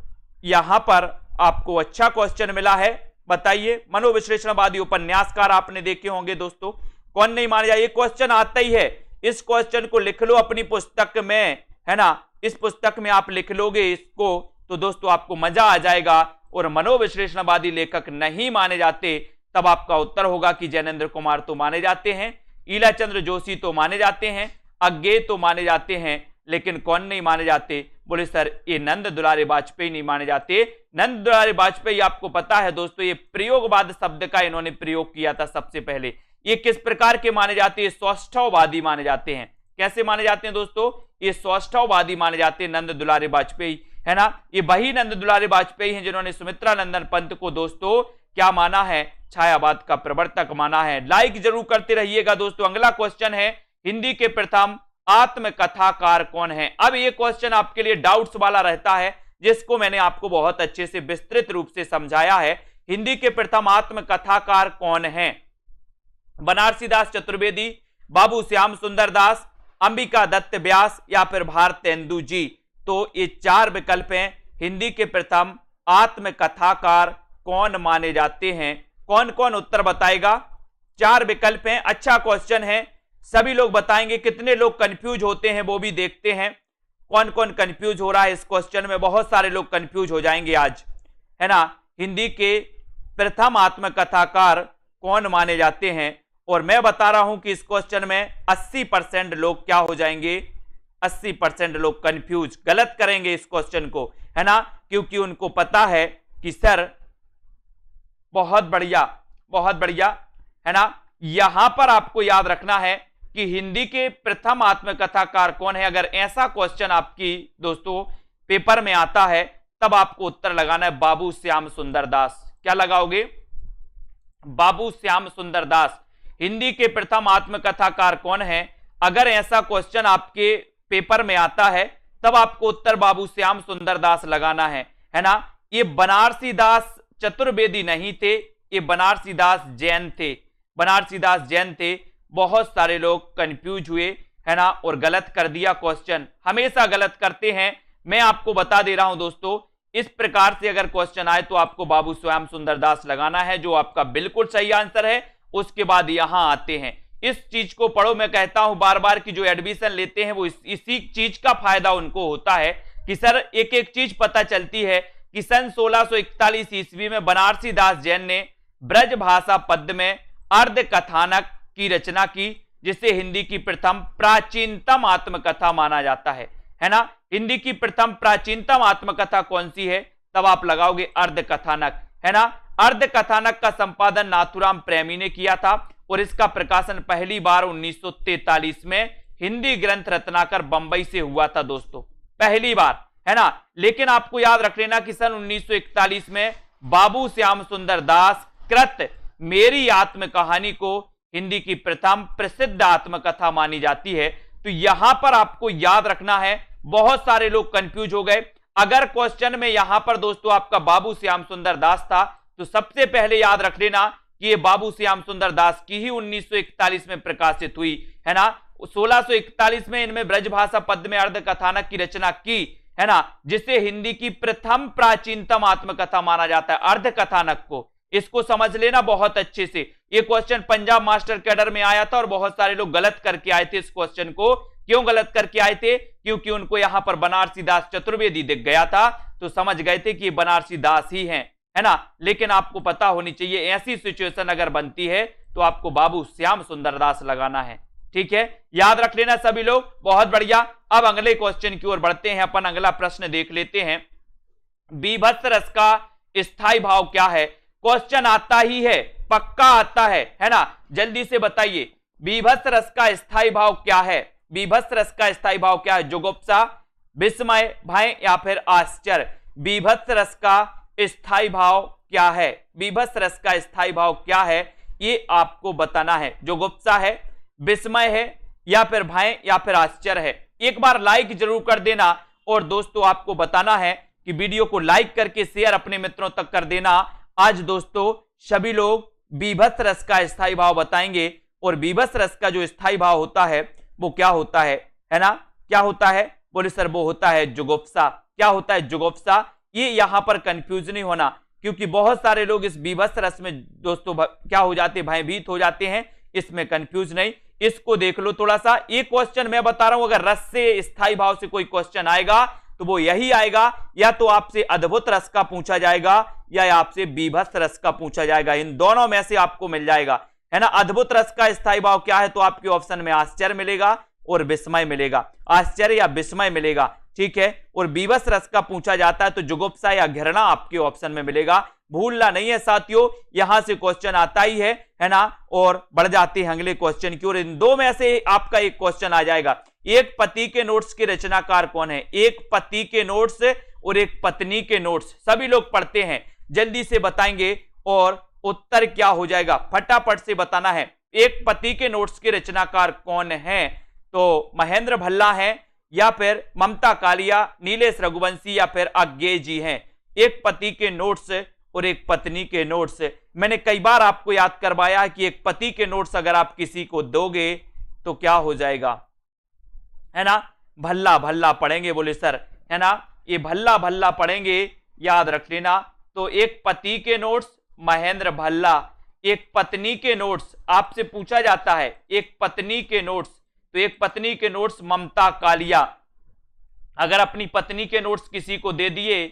यहां पर आपको अच्छा क्वेश्चन मिला है, बताइए। मनोविश्लेषणवादी उपन्यासकार आपने देखे होंगे दोस्तों, कौन नहीं माने जाते? ये क्वेश्चन आता ही है, इस क्वेश्चन को लिख लो अपनी पुस्तक में, है ना। इस पुस्तक में आप लिख लोगे इसको तो दोस्तों आपको मजा आ जाएगा। और मनोविश्लेषणवादी लेखक नहीं माने जाते, तब आपका उत्तर होगा कि जैनेन्द्र कुमार तो माने जाते हैं, ईला चंद्र जोशी तो माने जाते हैं, अज्ञे तो माने जाते हैं, लेकिन कौन नहीं माने जाते? बोले सर ये नंद दुलारे वाजपेयी नहीं माने जाते। नंद दुलारे वाजपेयी आपको पता है दोस्तों, ये प्रयोगवाद शब्द का इन्होंने प्रयोग किया था सबसे पहले। ये किस प्रकार के माने जाते हैं? सौष्ठववादी माने जाते हैं। कैसे माने जाते हैं दोस्तों? ये सौष्ठववादी माने जाते हैं नंद दुलारे वाजपेयी, है ना। ये वही नंद दुलारे वाजपेयी हैं जिन्होंने सुमित्रा नंदन पंत को दोस्तों क्या माना है? छायावाद का प्रवर्तक माना है। लाइक जरूर करते रहिएगा दोस्तों। अगला क्वेश्चन है, हिंदी के प्रथम आत्मकथाकार कौन है? अब ये क्वेश्चन आपके लिए डाउट्स वाला रहता है, जिसको मैंने आपको बहुत अच्छे से विस्तृत रूप से समझाया है। हिंदी के प्रथम आत्मकथाकार कौन है? बनारसीदास चतुर्वेदी, बाबू श्याम सुंदर दास, अंबिका दत्त व्यास या फिर भारतेंदु जी? तो ये 4 विकल्प हैं। हिंदी के प्रथम आत्मकथाकार कौन माने जाते हैं? कौन कौन उत्तर बताएगा? 4 विकल्प हैं। अच्छा क्वेश्चन है, सभी लोग बताएंगे। कितने लोग कंफ्यूज होते हैं वो भी देखते हैं। कौन कौन कंफ्यूज हो रहा है इस क्वेश्चन में? बहुत सारे लोग कंफ्यूज हो जाएंगे आज, है ना। हिंदी के प्रथम आत्मकथाकार कौन माने जाते हैं? और मैं बता रहा हूं कि इस क्वेश्चन में 80% लोग क्या हो जाएंगे? 80% लोग कंफ्यूज, गलत करेंगे इस क्वेश्चन को, है ना, क्योंकि उनको पता है कि सर बहुत बढ़िया, बहुत बढ़िया, है ना। यहां पर आपको याद रखना है कि हिंदी के प्रथम आत्मकथाकार कौन है। अगर ऐसा क्वेश्चन आपकी दोस्तों पेपर में आता है तब आपको उत्तर लगाना है बाबू श्याम सुंदर दास। क्या लगाओगे? बाबू श्याम सुंदर दास। हिंदी के प्रथम आत्मकथाकार कौन है? अगर ऐसा क्वेश्चन आपके पेपर में आता है तब आपको उत्तर बाबू श्याम सुंदर दास लगाना है ना। ये बनारसीदास चतुर्वेदी नहीं थे, ये बनारसीदास जैन थे, बनारसीदास जैन थे। बहुत सारे लोग कंफ्यूज हुए, है ना, और गलत कर दिया क्वेश्चन। हमेशा गलत करते हैं, मैं आपको बता दे रहा हूं दोस्तों। इस प्रकार से अगर क्वेश्चन आए तो आपको बाबू श्याम सुंदर दास लगाना है, जो आपका बिल्कुल सही आंसर है। उसके बाद यहां आते हैं, इस चीज को पढ़ो। मैं कहता हूं बार बार कि जो एडमिशन लेते हैं वो इसी चीज का फायदा उनको होता है कि सर एक एक चीज पता चलती है कि सन 1641 ईस्वी में बनारसीदास जैन ने ब्रज भाषा पद्य में अर्ध कथानक की रचना की, जिसे हिंदी की प्रथम प्राचीनतम आत्मकथा माना जाता है ना। हिंदी की प्रथम प्राचीनतम आत्मकथा कौन सी है? तब आप लगाओगे अर्ध कथानक, है ना। अर्ध कथानक का संपादन नाथुराम प्रेमी ने किया था और इसका प्रकाशन पहली बार 1943 में हिंदी ग्रंथ रत्नाकर बंबई से हुआ था दोस्तों, पहली बार, है ना। लेकिन आपको याद रख लेना कि सन 1941 में बाबू श्याम सुंदर दास कृत मेरी आत्म कहानी को हिंदी की प्रथम प्रसिद्ध आत्मकथा मानी जाती है। तो यहां पर आपको याद रखना है, बहुत सारे लोग कंफ्यूज हो गए। अगर क्वेश्चन में यहां पर दोस्तों आपका बाबू श्याम सुंदर दास था तो सबसे पहले याद रख लेना कि ये बाबू श्याम सुंदर दास की ही 1941 में प्रकाशित हुई है ना। 1641 में इनमें ब्रजभाषा पद्य में अर्ध कथानक की रचना की है ना, जिसे हिंदी की प्रथम प्राचीनतम आत्मकथा माना जाता है, अर्ध कथानक को। इसको समझ लेना बहुत अच्छे से। ये क्वेश्चन पंजाब मास्टर कैडर में आया था और बहुत सारे लोग गलत करके आए थे इस क्वेश्चन को। क्यों गलत करके आए थे? क्योंकि उनको यहां पर बनारसी दास चतुर्वेदी दिख गया था तो समझ गए थे कि ये बनारसी दास ही हैं, है ना। लेकिन आपको पता होनी चाहिए ऐसी सिचुएशन अगर बनती है तो आपको बाबू श्याम सुंदर दास लगाना है, ठीक है, याद रख लेना सभी लोग। बहुत बढ़िया। अब अगले क्वेश्चन की ओर बढ़ते हैं, अपन अगला प्रश्न देख लेते हैं। बीभत्स रस का स्थायी भाव क्या है? क्वेश्चन आता ही है, पक्का आता है ना, जल्दी से बताइए। बीभत्स रस का स्थायी भाव क्या है? बीभत्स रस का स्थायी भाव क्या है? जुगुप्सा, विस्मय, भय या फिर आश्चर्य? बीभत्स रस का स्थायी भाव क्या है? बीभत्स रस का स्थायी भाव क्या है ये आपको बताना है। जुगुप्सा है, विस्मय है या फिर भय या फिर आश्चर्य है? एक बार लाइक जरूर कर देना और दोस्तों आपको बताना है कि वीडियो को लाइक करके शेयर अपने मित्रों तक कर देना। आज दोस्तों सभी लोग बीभत्स रस का स्थायी भाव बताएंगे और बीभत्स रस का जो स्थायी भाव होता है वो क्या होता है ना, क्या होता है? बोले सर वो होता है जुगुप्सा। क्या होता है? जुगुप्सा। ये यहां पर कंफ्यूज नहीं होना क्योंकि बहुत सारे लोग इस बीभत्स रस में दोस्तों क्या हो जाते हैं, भयभीत हो जाते हैं, इसमें कंफ्यूज नहीं। इसको देख लो थोड़ा सा। एक क्वेश्चन मैं बता रहा हूं, अगर रस से स्थायी भाव से कोई क्वेश्चन आएगा तो वो यही आएगा, या तो आपसे अद्भुत रस का पूछा जाएगा या आपसे बीभत्स रस का पूछा जाएगा। इन दोनों में से आपको मिल जाएगा, है ना। अद्भुत रस का स्थायी भाव क्या है तो आपके ऑप्शन में आश्चर्य मिलेगा और विस्मय मिलेगा, आश्चर्य या विस्मय मिलेगा, ठीक है। और बीभत्स रस का पूछा जाता है तो जुगुप्सा या घृणा आपके ऑप्शन में मिलेगा। भूलना नहीं है साथियों, यहां से क्वेश्चन आता ही है ना। और बढ़ जाते हैं अगले क्वेश्चन की ओर। इन दो में से आपका एक क्वेश्चन आ जाएगा। एक पति के नोट्स के रचनाकार कौन है? एक पति के नोट्स और एक पत्नी के नोट्स सभी लोग पढ़ते हैं, जल्दी से बताएंगे और उत्तर क्या हो जाएगा फटाफट से बताना है। एक पति के नोट्स के रचनाकार कौन है? तो महेंद्र भल्ला है या फिर ममता कालिया, नीलेश रघुवंशी या फिर अज्ञेय जी हैं। एक पति के नोट्स और एक पत्नी के नोट्स। मैंने कई बार आपको याद करवाया कि एक पति के नोट्स अगर आप किसी को दोगे तो क्या हो जाएगा, है ना, भल्ला भल्ला पढ़ेंगे। बोले सर, है ना, ये भल्ला भल्ला पढ़ेंगे, याद रख लेना। तो एक पति के नोट्स महेंद्र भल्ला, एक पत्नी के नोट्स आपसे पूछा जाता है, एक पत्नी के नोट्स, तो एक पत्नी के नोट्स ममता कालिया। अगर अपनी पत्नी के नोट्स किसी को दे दिए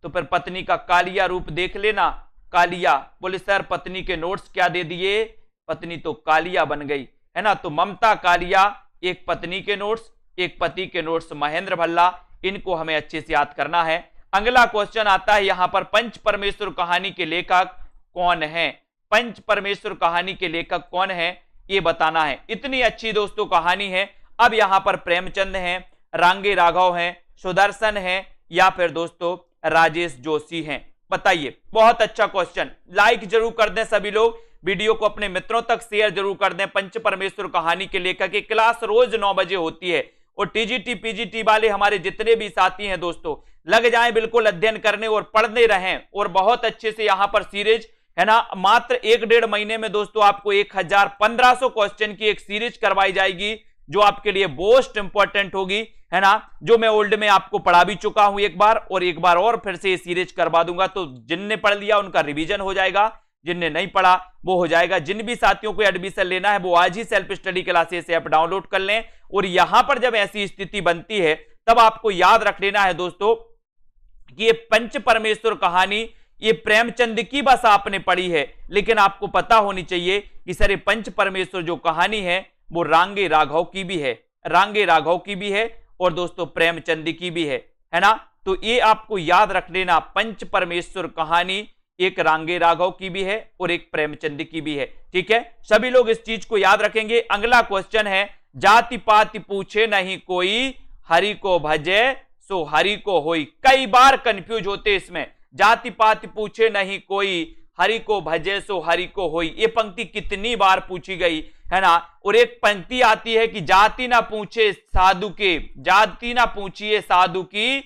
तो फिर पत्नी का कालिया रूप देख लेना, कालिया। बोले सर पत्नी के नोट्स क्या दे दिए? पत्नी तो कालिया बन गई, है ना। तो ममता कालिया, एक पत्नी के नोट्स, एक पति के नोट्स महेंद्र भल्ला, इनको हमें अच्छे से याद करना है। अगला क्वेश्चन आता है यहां पर, पंच परमेश्वर कहानी के लेखक कौन है? पंच परमेश्वर कहानी के लेखक कौन है ये बताना है। इतनी अच्छी दोस्तों कहानी है। अब यहां पर प्रेमचंद हैं, रांगे राघव हैं, सुदर्शन हैं या फिर दोस्तों राजेश जोशी हैं? बताइए। बहुत अच्छा क्वेश्चन, लाइक जरूर कर दें सभी लोग, वीडियो को अपने मित्रों तक शेयर जरूर कर दें। पंच परमेश्वर कहानी के लेखक की क्लास रोज 9 बजे होती है और टीजीटी पीजीटी वाले हमारे जितने भी साथी हैं दोस्तों लग जाएं बिल्कुल अध्ययन करने और पढ़ने रहें। और बहुत अच्छे से यहां पर सीरीज है ना, मात्र 1-1.5 महीने में दोस्तों आपको 1500 क्वेश्चन की एक सीरीज करवाई जाएगी जो आपके लिए मोस्ट इंपॉर्टेंट होगी, है ना। जो मैं ओल्ड में आपको पढ़ा भी चुका हूं एक बार और फिर से ये सीरीज करवा दूंगा। तो जिनने पढ़ लिया उनका रिवीजन हो जाएगा, जिनने नहीं पढ़ा वो हो जाएगा। जिन भी साथियों को एडमिशन लेना है वो आज ही self study classes app download कर लें। और यहां पर जब ऐसी स्थिति बनती है तब आपको याद रख लेना है दोस्तों कि ये पंच परमेश्वर कहानी ये प्रेमचंद की बस आपने पढ़ी है, लेकिन आपको पता होनी चाहिए कि सर ये पंच परमेश्वर जो कहानी है वो रांगे राघव की भी है, रांगे राघव की भी है और दोस्तों प्रेमचंद की भी है ना। तो ये आपको याद रख लेना, पंच परमेश्वर कहानी एक रांगे राघव की भी है और एक प्रेमचंद की भी है, ठीक है। सभी लोग इस चीज को याद रखेंगे। अगला क्वेश्चन है, जाति पाति पूछे नहीं कोई, हरि को भजे सो हरि को होई। कई बार कंफ्यूज होते इसमें, जाति पाति पूछे नहीं कोई, हरि को भजे सो हरि को होई। ये पंक्ति कितनी बार पूछी गई है ना। और एक पंक्ति आती है कि जाति ना पूछे साधु के, जाति ना पूछिए साधु की,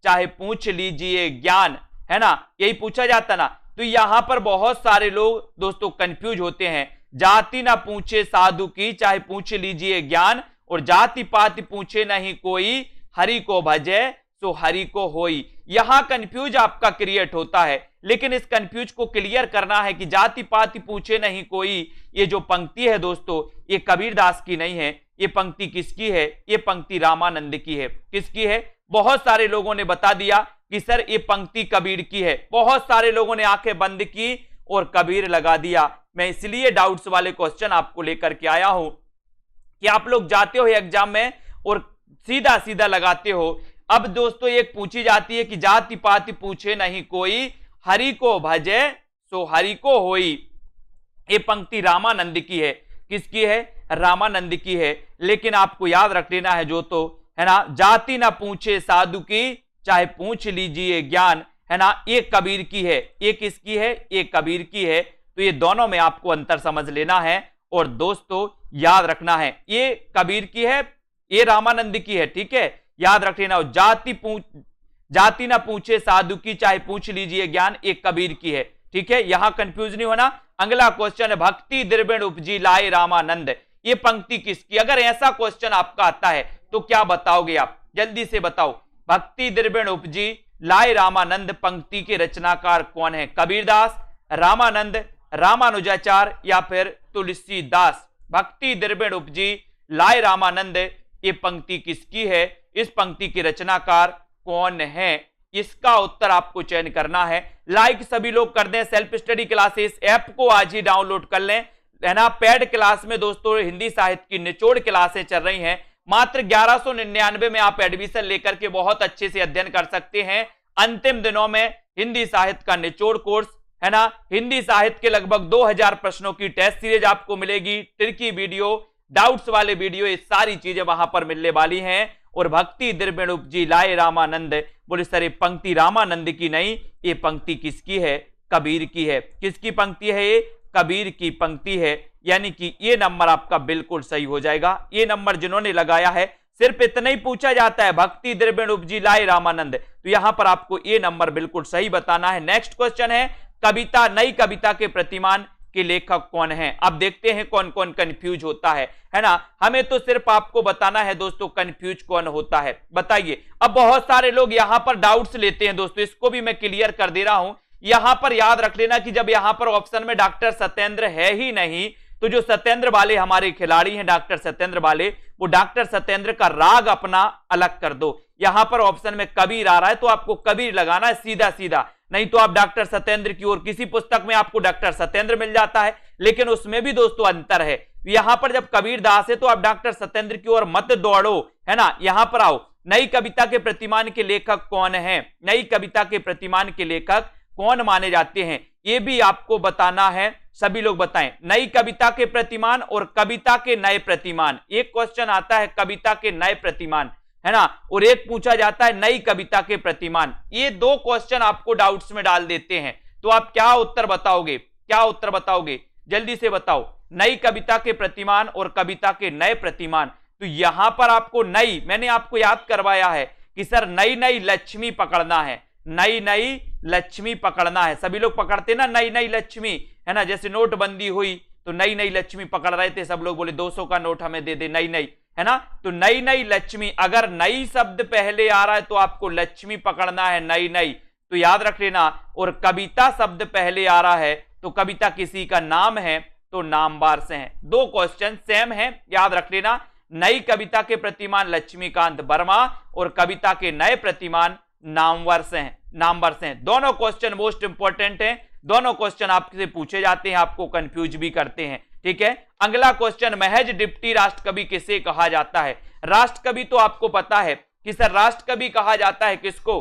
चाहे पूछ लीजिए ज्ञान, है ना, यही पूछा जाता ना। तो यहां पर बहुत सारे लोग दोस्तों कंफ्यूज होते हैं। जाति ना पूछे साधु की, चाहे पूछ लीजिए ज्ञान, और जाति पाति पूछे नहीं कोई, हरि को भजे सो हरि को होई। यहां कंफ्यूज आपका क्रिएट होता है, लेकिन इस कंफ्यूज को क्लियर करना है कि जाति पाति पूछे नहीं कोई, ये जो पंक्ति है दोस्तों, ये कबीरदास की नहीं है। ये पंक्ति किसकी है? ये पंक्ति रामानंद की है। किसकी है? बहुत सारे लोगों ने बता दिया कि सर ये पंक्ति कबीर की है। बहुत सारे लोगों ने आंखें बंद की और कबीर लगा दिया। मैं इसलिए डाउट्स वाले क्वेश्चन आपको लेकर के आया हूं कि आप लोग जाते हो एग्जाम में और सीधा सीधा लगाते हो। अब दोस्तों एक पूछी जाती है कि जाति पाति पूछे नहीं कोई, हरि को भजे सो हरि को होई। ये पंक्ति रामानंद की है। किसकी है? रामानंद की है। लेकिन आपको याद रख लेना है जो तो, है ना, जाति ना पूछे साधु की, चाहे पूछ लीजिए ज्ञान, है ना, ये कबीर की है। ये किसकी है? ये कबीर की है। तो ये दोनों में आपको अंतर समझ लेना है और दोस्तों याद रखना है, ये कबीर की है, ये रामानंद की है। ठीक है, याद रख लेना। जाति ना पूछे साधु की, चाहे पूछ लीजिए ज्ञान, एक कबीर की है। ठीक है, यहां कंफ्यूज नहीं होना। अगला क्वेश्चन है, भक्ति द्रविण उपजी लाए रामानंद, ये पंक्ति किसकी? अगर ऐसा क्वेश्चन आपका आता है तो क्या बताओगे आप? जल्दी से बताओ। भक्ति द्रविण उपजी लाए रामानंद पंक्ति के रचनाकार कौन है? कबीरदास, रामानंद, रामानुजाचार्य या फिर तुलसीदास? भक्ति द्रविण उपजी लाए रामानंद, ये पंक्ति किसकी है? इस पंक्ति के रचनाकार कौन है? इसका उत्तर आपको चयन करना है। लाइक सभी लोग कर दें। सेल्फ स्टडी क्लासेस ऐप को आज ही डाउनलोड कर लें, है ना। पेड क्लास में दोस्तों हिंदी साहित्य की निचोड़ क्लासें चल रही हैं। मात्र 1199 में आप एडमिशन लेकर के बहुत अच्छे से अध्ययन कर सकते हैं। अंतिम दिनों में हिंदी साहित्य का निचोड़ कोर्स, है ना, हिंदी साहित्य के लगभग 2000 प्रश्नों की टेस्ट सीरीज आपको मिलेगी। ट्रिकी वीडियो, डाउट्स वाले वीडियो, ये सारी चीजें वहां पर मिलने वाली हैं। और भक्ति द्रविण उपजी लाए रामानंद, बोले सर ये पंक्ति रामानंद की नहीं, ये पंक्ति किसकी है? कबीर की है। किसकी पंक्ति है? ये कबीर की पंक्ति है। यानी कि ये नंबर आपका बिल्कुल सही हो जाएगा। ये नंबर जिन्होंने लगाया है, सिर्फ इतना ही पूछा जाता है, भक्ति द्रविण उपजी लाए रामानंद, तो यहां पर आपको ये नंबर बिल्कुल सही बताना है। नेक्स्ट क्वेश्चन है, कविता, नई कविता के प्रतिमान के लेखक कौन है? अब देखते हैं कौन कौन कंफ्यूज होता है ना। हमें तो सिर्फ आपको बताना है दोस्तों कंफ्यूज कौन होता है, बताइए। अब बहुत सारे लोग यहां पर डाउट्स लेते हैं दोस्तों, इसको भी मैं क्लियर कर दे रहा हूं। यहां पर याद रख लेना कि जब यहां पर ऑप्शन में डॉक्टर सत्येंद्र है ही नहीं, तो जो सत्येंद्र वाले हमारे खिलाड़ी हैं, डॉक्टर सत्येंद्र वाले, वो डॉक्टर सत्येंद्र का राग अपना अलग कर दो। यहां पर ऑप्शन में कबीर आ रहा है तो आपको कबीर लगाना है सीधा सीधा, नहीं तो आप डॉक्टर सत्येंद्र की ओर, किसी पुस्तक में आपको डॉक्टर सत्येंद्र मिल जाता है, लेकिन उसमें भी दोस्तों अंतर है। यहां पर जब कबीर दास है तो आप डॉक्टर सत्येंद्र की ओर मत दौड़ो, है ना। यहां पर आओ, नई कविता के प्रतिमान के लेखक कौन है? नई कविता के प्रतिमान के लेखक कौन माने जाते हैं, ये भी आपको बताना है। सभी लोग बताएं, नई कविता के प्रतिमान और कविता के नए प्रतिमान। एक क्वेश्चन आता है कविता के नए प्रतिमान, है ना, और एक पूछा जाता है नई कविता के प्रतिमान। ये दो क्वेश्चन आपको डाउट्स में डाल देते हैं, तो आप क्या उत्तर बताओगे? क्या उत्तर बताओगे? जल्दी से बताओ। नई कविता के प्रतिमान और कविता के नए प्रतिमान, तो यहां पर आपको नई, मैंने आपको याद करवाया है कि सर नई नई लक्ष्मी पकड़ना है, नई नई लक्ष्मी पकड़ना है। सभी लोग पकड़ते ना नई नई लक्ष्मी, है ना। जैसे नोटबंदी हुई तो नई नई लक्ष्मी पकड़ रहे थे, सब लोग बोले 200 का नोट हमें दे दे, नई नई, है ना। तो नई नई लक्ष्मी, अगर नई शब्द पहले आ रहा है तो आपको लक्ष्मी पकड़ना है, नई नई, तो याद रख लेना। और कविता शब्द पहले आ रहा है तो कविता किसी का नाम है तो नामवार से है। दो क्वेश्चन सेम है, याद रख लेना। नई कविता के प्रतिमान लक्ष्मीकांत वर्मा और कविता के नए प्रतिमान नामवर से हैं, नामवर से हैं। दोनों क्वेश्चन मोस्ट इंपॉर्टेंट हैं, दोनों क्वेश्चन आपसे पूछे जाते हैं, आपको कंफ्यूज भी करते हैं। ठीक है, अगला क्वेश्चन, महज डिप्टी राष्ट्रकवि किसे कहा जाता है? राष्ट्रकवि तो आपको पता है कि सर राष्ट्रकवि कहा जाता है किसको?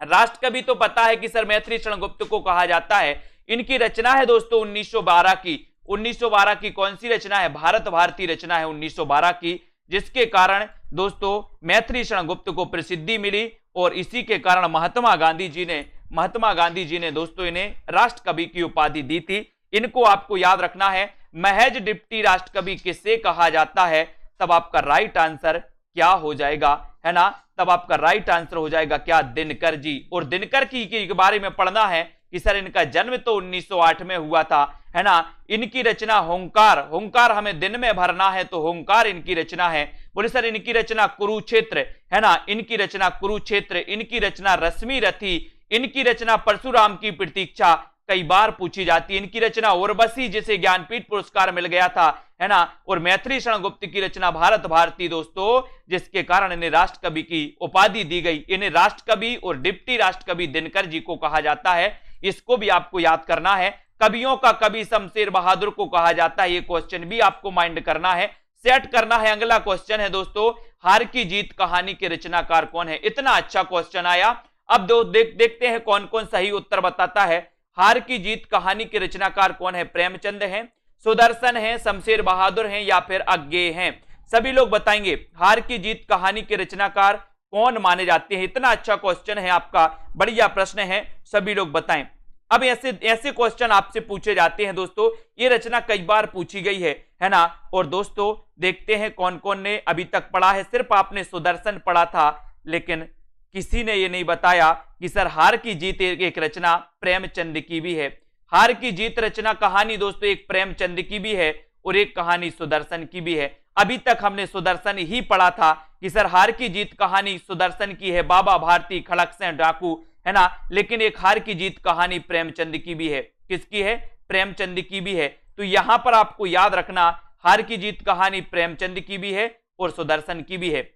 राष्ट्रकवि तो पता है कि सर मैथिली शरण गुप्त को कहा जाता है। इनकी रचना है दोस्तों 1912 की। 1912 की कौन सी रचना है? भारत भारती रचना है 1912 की, जिसके कारण दोस्तों मैथिली शरण गुप्त को प्रसिद्धि मिली और इसी के कारण महात्मा गांधी जी ने दोस्तों इन्हें राष्ट्रकवि की उपाधि दी थी। इनको आपको याद रखना है। महज डिप्टी राष्ट्रकवि किसे कहा जाता है? तब आपका राइट आंसर क्या हो जाएगा? है ना, तब आपका राइट आंसर हो जाएगा क्या, दिनकर जी। और दिनकर की के बारे में पढ़ना है कि सर इनका जन्म तो 1908 में हुआ था, है ना। इनकी रचना होंकार, होंकार हमें दिन में भरना है तो होंकार इनकी रचना है। बोले सर इनकी रचना कुरुक्षेत्र, है ना, इनकी रचना कुरुक्षेत्र, इनकी रचना रश्मि रथी, इनकी रचना परशुराम की प्रतीक्षा, कई बार पूछी जाती है। इनकी रचना उर्वशी जिसे ज्ञानपीठ पुरस्कार मिल गया था, है ना। और मैथिली शरण गुप्त की रचना भारत भारती दोस्तों, जिसके कारण इन्हें राष्ट्र कवि की उपाधि दी गई। इन्हें राष्ट्र कवि और डिप्टी राष्ट्र कवि दिनकर जी को कहा जाता है, इसको भी आपको याद करना है। कवियों का कवि शमशेर बहादुर को कहा जाता है, ये क्वेश्चन भी आपको माइंड करना है, सेट करना है। अगला क्वेश्चन है दोस्तों, हार की जीत कहानी के रचनाकार कौन है। इतना अच्छा क्वेश्चन आया। अब देखते हैं कौन कौन सही उत्तर बताता है। हार की जीत कहानी के रचनाकार कौन है, प्रेमचंद हैं, सुदर्शन हैं, शमशेर बहादुर हैं या फिर अज्ञेय हैं। सभी लोग बताएंगे हार की जीत कहानी के रचनाकार कौन माने जाते हैं। इतना अच्छा क्वेश्चन है आपका, बढ़िया प्रश्न है, सभी लोग बताएं। अब ऐसे क्वेश्चन आपसे पूछे जाते हैं दोस्तों, ये रचना कई बार पूछी गई है ना। और दोस्तों देखते हैं कौन कौन ने अभी तक पढ़ा है। सिर्फ आपने सुदर्शन पढ़ा था, लेकिन किसी ने ये नहीं बताया कि सर हार की जीत एक रचना प्रेमचंद की भी है। हार की जीत रचना कहानी दोस्तों एक प्रेमचंद की भी है और एक कहानी सुदर्शन की भी है। अभी तक हमने सुदर्शन ही पढ़ा था कि सर हार की जीत कहानी सुदर्शन की है, बाबा भारती, खड़कसिंह डाकू, है ना। लेकिन एक हार की जीत कहानी प्रेमचंद की भी है। किसकी है, प्रेमचंद की भी है। तो यहां पर आपको याद रखना, हार की जीत कहानी प्रेमचंद की भी है और सुदर्शन की भी है।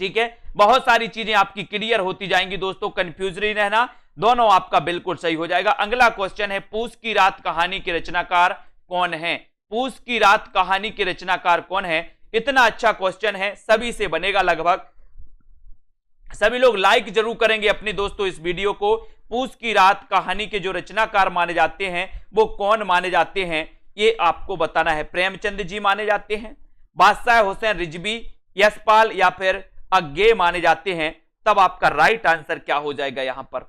ठीक है, बहुत सारी चीजें आपकी क्लियर होती जाएंगी दोस्तों, कंफ्यूज नहीं रहना, दोनों आपका बिल्कुल सही हो जाएगा। अगला क्वेश्चन है, पूस की रात कहानी के रचनाकार कौन है। पूस की रात कहानी के रचनाकार कौन है। इतना अच्छा क्वेश्चन है, सभी से बनेगा लगभग। सभी लोग लाइक जरूर करेंगे अपने दोस्तों इस वीडियो को। पूस की रात कहानी के जो रचनाकार माने जाते हैं वो कौन माने जाते हैं, ये आपको बताना है। प्रेमचंद जी माने जाते हैं, बादशाह हुसैन रिजवी, यशपाल या फिर अज्ञेय माने जाते हैं। तब आपका राइट आंसर क्या हो जाएगा यहां पर,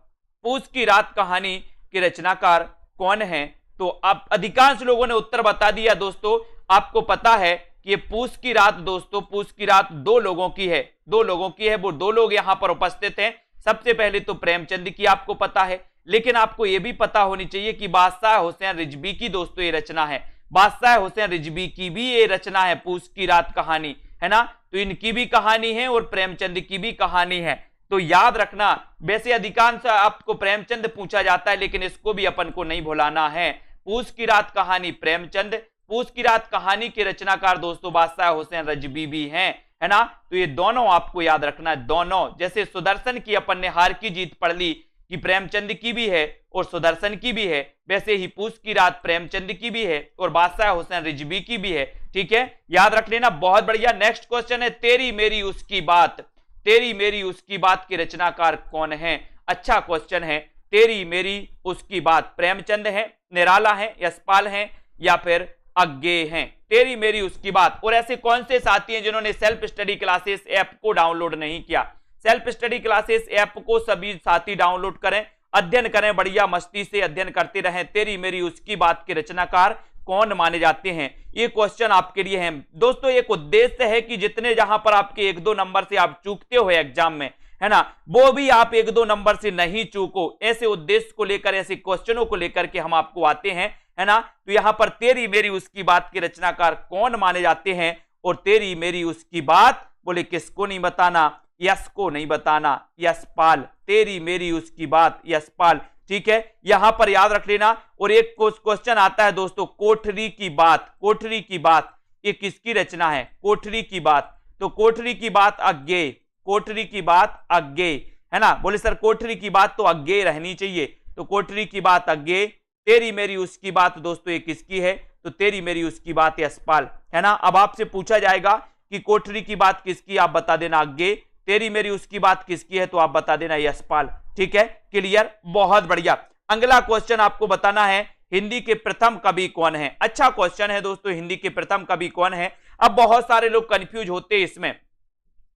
पूस की रात कहानी के रचनाकार कौन है। तो आप अधिकांश लोगों ने उत्तर बता दिया दोस्तों। आपको पता है कि ये पूस की रात दोस्तों, पूस की रात दो लोगों की है, दो लोगों की है। वो दो लोग यहां पर उपस्थित हैं। सबसे पहले तो प्रेमचंद की आपको पता है, लेकिन आपको यह भी पता होनी चाहिए कि बादशाह हुसैन रिजवी की दोस्तों ये रचना है। बादशाह हुसैन रिजवी की भी ये रचना है पूस की रात कहानी, है ना। तो इनकी भी कहानी है और प्रेमचंद की भी कहानी है। तो याद रखना, वैसे अधिकांश आपको प्रेमचंद पूछा जाता है, लेकिन इसको भी अपन को नहीं भुलाना है। पूस की रात कहानी प्रेमचंद, पूस की रात कहानी के रचनाकार दोस्तों बादशाह हुसैन रिजवी भी हैं, है ना। तो ये दोनों आपको याद रखना है, दोनों। जैसे सुदर्शन की अपन ने हार की जीत पढ़ ली कि प्रेमचंद की भी है और सुदर्शन की भी है, वैसे ही पूस की रात प्रेमचंद की भी है और बादशाह हुसैन रिजवी की भी है। ठीक है, याद रख लेना, बहुत बढ़िया। नेक्स्ट क्वेश्चन है, तेरी मेरी उसकी बात, तेरी मेरी उसकी बात के रचनाकार कौन है। अच्छा क्वेश्चन है। तेरी मेरी उसकी बात प्रेमचंद है, निराला है, यशपाल है या फिर अज्ञेय हैं। तेरी मेरी उसकी बात। और ऐसे कौन से साथी हैं जिन्होंने सेल्फ स्टडी क्लासेस ऐप को डाउनलोड नहीं किया। सेल्फ स्टडी क्लासेस ऐप को सभी साथी डाउनलोड करें, अध्ययन करें, बढ़िया मस्ती से अध्ययन करते रहें। तेरी मेरी उसकी बात के रचनाकार कौन माने जाते हैं, ये क्वेश्चन आपके लिए है दोस्तों। एक उद्देश्य है कि जितने जहां पर आपके 1-2 नंबर से आप चूकते हो एग्जाम में, है ना, वो भी आप 1-2 नंबर से नहीं चूको। ऐसे उद्देश्य को लेकर, ऐसे क्वेश्चनों को लेकर के हम आपको आते हैं, है ना। तो यहां पर तेरी मेरी उसकी बात के रचनाकार कौन माने जाते हैं। और तेरी मेरी उसकी बात बोले किसको नहीं बताना, यश को नहीं बताना, यशपाल। तेरी मेरी उसकी बात, यशपाल। ठीक है, यहां पर याद रख लेना। और एक क्वेश्चन आता है दोस्तों, कोठरी की बात, कोठरी की बात ये किसकी रचना है। कोठरी की बात, तो कोठरी की बात अज्ञेय, कोठरी की बात अज्ञेय, है ना। बोले सर कोठरी की बात तो अज्ञेय रहनी चाहिए, तो कोठरी की बात अज्ञेय। तेरी मेरी उसकी बात दोस्तों ये किसकी है, तो तेरी मेरी उसकी बात यशपाल, है ना। अब आपसे पूछा जाएगा कि कोठरी की बात किसकी, आप बता देना अज्ञेय। तेरी मेरी उसकी बात किसकी है, तो आप बता देना यशपाल। ठीक है, क्लियर, बहुत बढ़िया। अगला क्वेश्चन आपको बताना है, हिंदी के प्रथम कवि कौन है। अच्छा क्वेश्चन है दोस्तों, हिंदी के प्रथम कवि कौन है। अब बहुत सारे लोग कंफ्यूज होते हैं इसमें,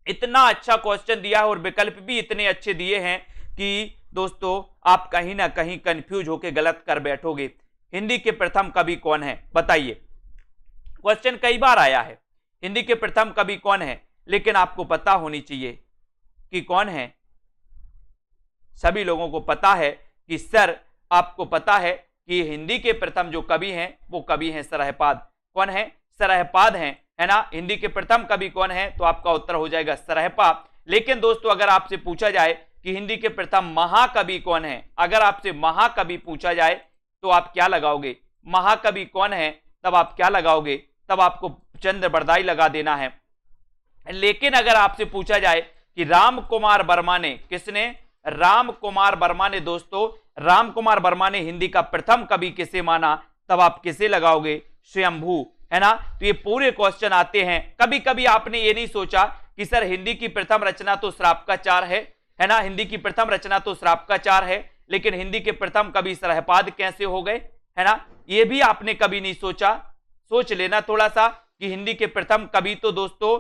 इतना अच्छा क्वेश्चन दिया है और विकल्प भी इतने अच्छे दिए हैं कि दोस्तों आप कहीं ना कहीं कंफ्यूज होकर गलत कर बैठोगे। हिंदी के प्रथम कवि कौन है बताइए। क्वेश्चन कई बार आया है, हिंदी के प्रथम कवि कौन है, लेकिन आपको पता होनी चाहिए कि कौन है। सभी लोगों को पता है कि सर, आपको पता है कि हिंदी के प्रथम जो कवि हैं वो कवि हैं सरहपाद। कौन है? सरहपाद हैं, है ना। हिंदी के प्रथम कवि कौन है? तो आपका उत्तर हो जाएगा सरहपा। लेकिन दोस्तों अगर आपसे पूछा जाए कि हिंदी के प्रथम महाकवि कौन है, अगर आपसे महाकवि पूछा जाए तो आप क्या लगाओगे? महाकवि कौन है तब आप क्या लगाओगे? तब आपको चंद्र बरदाई लगा देना है। लेकिन अगर आपसे पूछा जाए कि राम कुमार वर्मा ने, किसने? राम कुमार वर्मा ने। दोस्तों राम कुमार वर्मा ने हिंदी का प्रथम कवि किसे माना, तब आप किसे लगाओगे? स्वयंभू, है ना। तो ये पूरे क्वेश्चन आते हैं। कभी कभी आपने ये नहीं सोचा कि सर हिंदी की प्रथम रचना तो श्रापकाचार है ना, हिंदी की प्रथम रचना तो श्रापकाचार है, लेकिन हिंदी के प्रथम कवि सरहपाद कैसे हो गए, है ना। ये भी आपने कभी नहीं सोचा। सोच लेना थोड़ा सा कि हिंदी के प्रथम कवि तो दोस्तों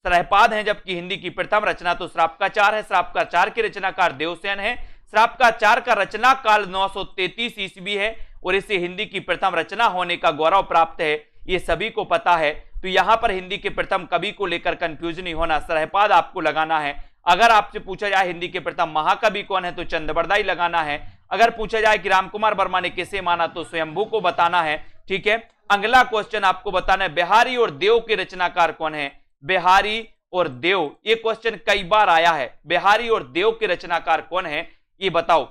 सरहपाद हैं, जबकि हिंदी की प्रथम रचना तो श्रापकाचार है। श्रापकाचार के रचनाकार देवसेन है। श्रापकाचार का रचना काल 933 ईस्वी है और इसे हिंदी की प्रथम रचना होने का गौरव प्राप्त है, ये सभी को पता है। तो यहां पर हिंदी के प्रथम कवि को लेकर कंफ्यूज नहीं होना, सरहपाद आपको लगाना है। अगर आपसे पूछा जाए हिंदी के प्रथम महाकवि कौन है तो चंद्रबरदाई लगाना है। अगर पूछा जाए कि रामकुमार वर्मा ने किसे माना तो स्वयंभू को बताना है, ठीक है। अगला क्वेश्चन आपको बताना है बिहारी और देव के रचनाकार कौन है? बिहारी और देव, ये क्वेश्चन कई बार आया है। बिहारी और देव के रचनाकार कौन है ये बताओ।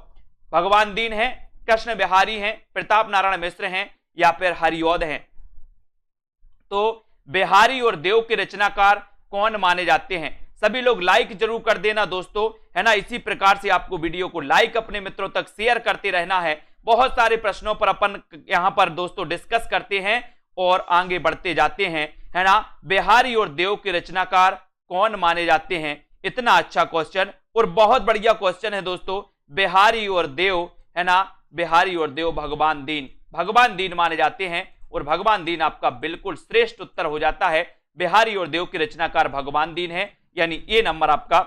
भगवान दीन है, कृष्ण बिहारी हैं, प्रताप नारायण मिश्र हैं, या फिर हरिऔध हैं। तो बिहारी और देव के रचनाकार कौन माने जाते हैं? सभी लोग लाइक जरूर कर देना दोस्तों, है ना। इसी प्रकार से आपको वीडियो को लाइक अपने मित्रों तक शेयर करते रहना है। बहुत सारे प्रश्नों पर अपन यहां पर दोस्तों डिस्कस करते हैं और आगे बढ़ते जाते हैं, है ना। बिहारी और देव के रचनाकार कौन माने जाते हैं? इतना अच्छा क्वेश्चन और बहुत बढ़िया क्वेश्चन है दोस्तों। बिहारी और देव, है ना, बिहारी और देव भगवान दीन माने जाते हैं और भगवान दीन आपका बिल्कुल श्रेष्ठ उत्तर हो जाता है। बिहारी और देव के रचनाकार भगवान दीन है, यानी ये नंबर आपका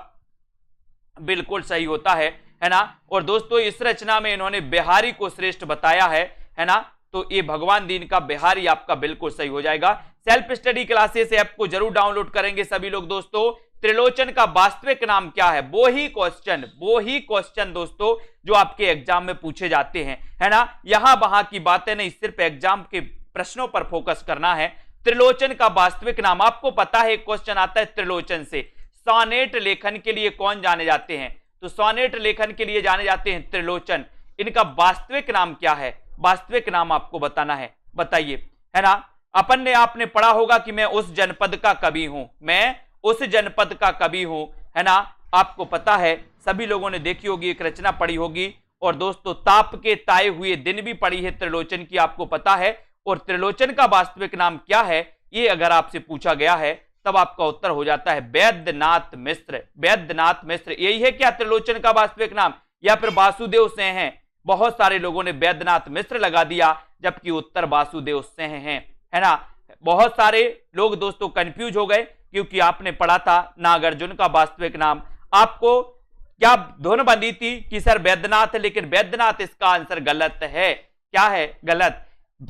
बिल्कुल सही होता है ना। और दोस्तों इस रचना में इन्होंने बिहारी को श्रेष्ठ बताया है ना। तो ये भगवान दीन का बिहारी आपका बिल्कुल सही हो जाएगा। सेल्फ स्टडी क्लासेस ऐप को जरूर डाउनलोड करेंगे सभी लोग दोस्तों। त्रिलोचन का वास्तविक नाम क्या है? वो ही क्वेश्चन दोस्तों जो आपके एग्जाम में पूछे जाते हैं, है ना। यहां वहां की बातें नहीं, सिर्फ एग्जाम के प्रश्नों पर फोकस करना है। त्रिलोचन का वास्तविक नाम आपको पता है, क्वेश्चन आता है त्रिलोचन से। सोनेट लेखन के लिए कौन जाने जाते हैं? तो सोनेट लेखन के लिए जाने जाते हैं त्रिलोचन। इनका वास्तविक नाम क्या है? वास्तविक नाम आपको बताना है, बताइए, है ना। अपन ने आपने पढ़ा होगा कि मैं उस जनपद का कवि हूं, मैं उस जनपद का कवि हूं, है ना। आपको पता है, सभी लोगों ने देखी होगी, एक रचना पढ़ी होगी। और दोस्तों ताप के ताए हुए दिन भी पढ़ी है त्रिलोचन की, आपको पता है। और त्रिलोचन का वास्तविक नाम क्या है ये अगर आपसे पूछा गया है तब आपका उत्तर हो जाता है वैद्यनाथ मिश्र। वैद्यनाथ मिश्र यही है क्या त्रिलोचन का वास्तविक नाम, या फिर वासुदेव सिंह है? बहुत सारे लोगों ने वैद्यनाथ मिश्र लगा दिया, जबकि उत्तर वासुदेव सिंह है ना। बहुत सारे लोग दोस्तों कंफ्यूज हो गए क्योंकि आपने पढ़ा था नागार्जुन का वास्तविक नाम। आपको क्या धुन बंधी थी कि सर वैद्यनाथ, लेकिन वैद्यनाथ इसका आंसर गलत है। क्या है? गलत।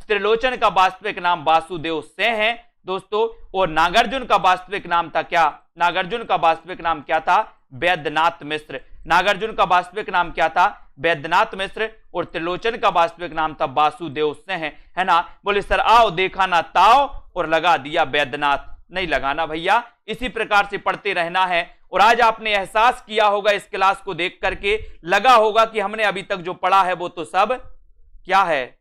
त्रिलोचन का वास्तविक नाम वासुदेव सिंह है दोस्तों। और नागार्जुन का वास्तविक नाम था क्या? नागार्जुन का वास्तविक नाम क्या था? वैद्यनाथ मिश्र। नागार्जुन का वास्तविक नाम क्या था? वैद्यनाथ मिश्र। और त्रिलोचन का वास्तविक नाम था वासुदेव सिंह, है ना। बोले सर आओ देखा ना ताओ और लगा दिया वैद्यनाथ। नहीं लगाना भैया, इसी प्रकार से पढ़ते रहना है। और आज आपने एहसास किया होगा इस क्लास को देख करके, लगा होगा कि हमने अभी तक जो पढ़ा है वो तो सब क्या है,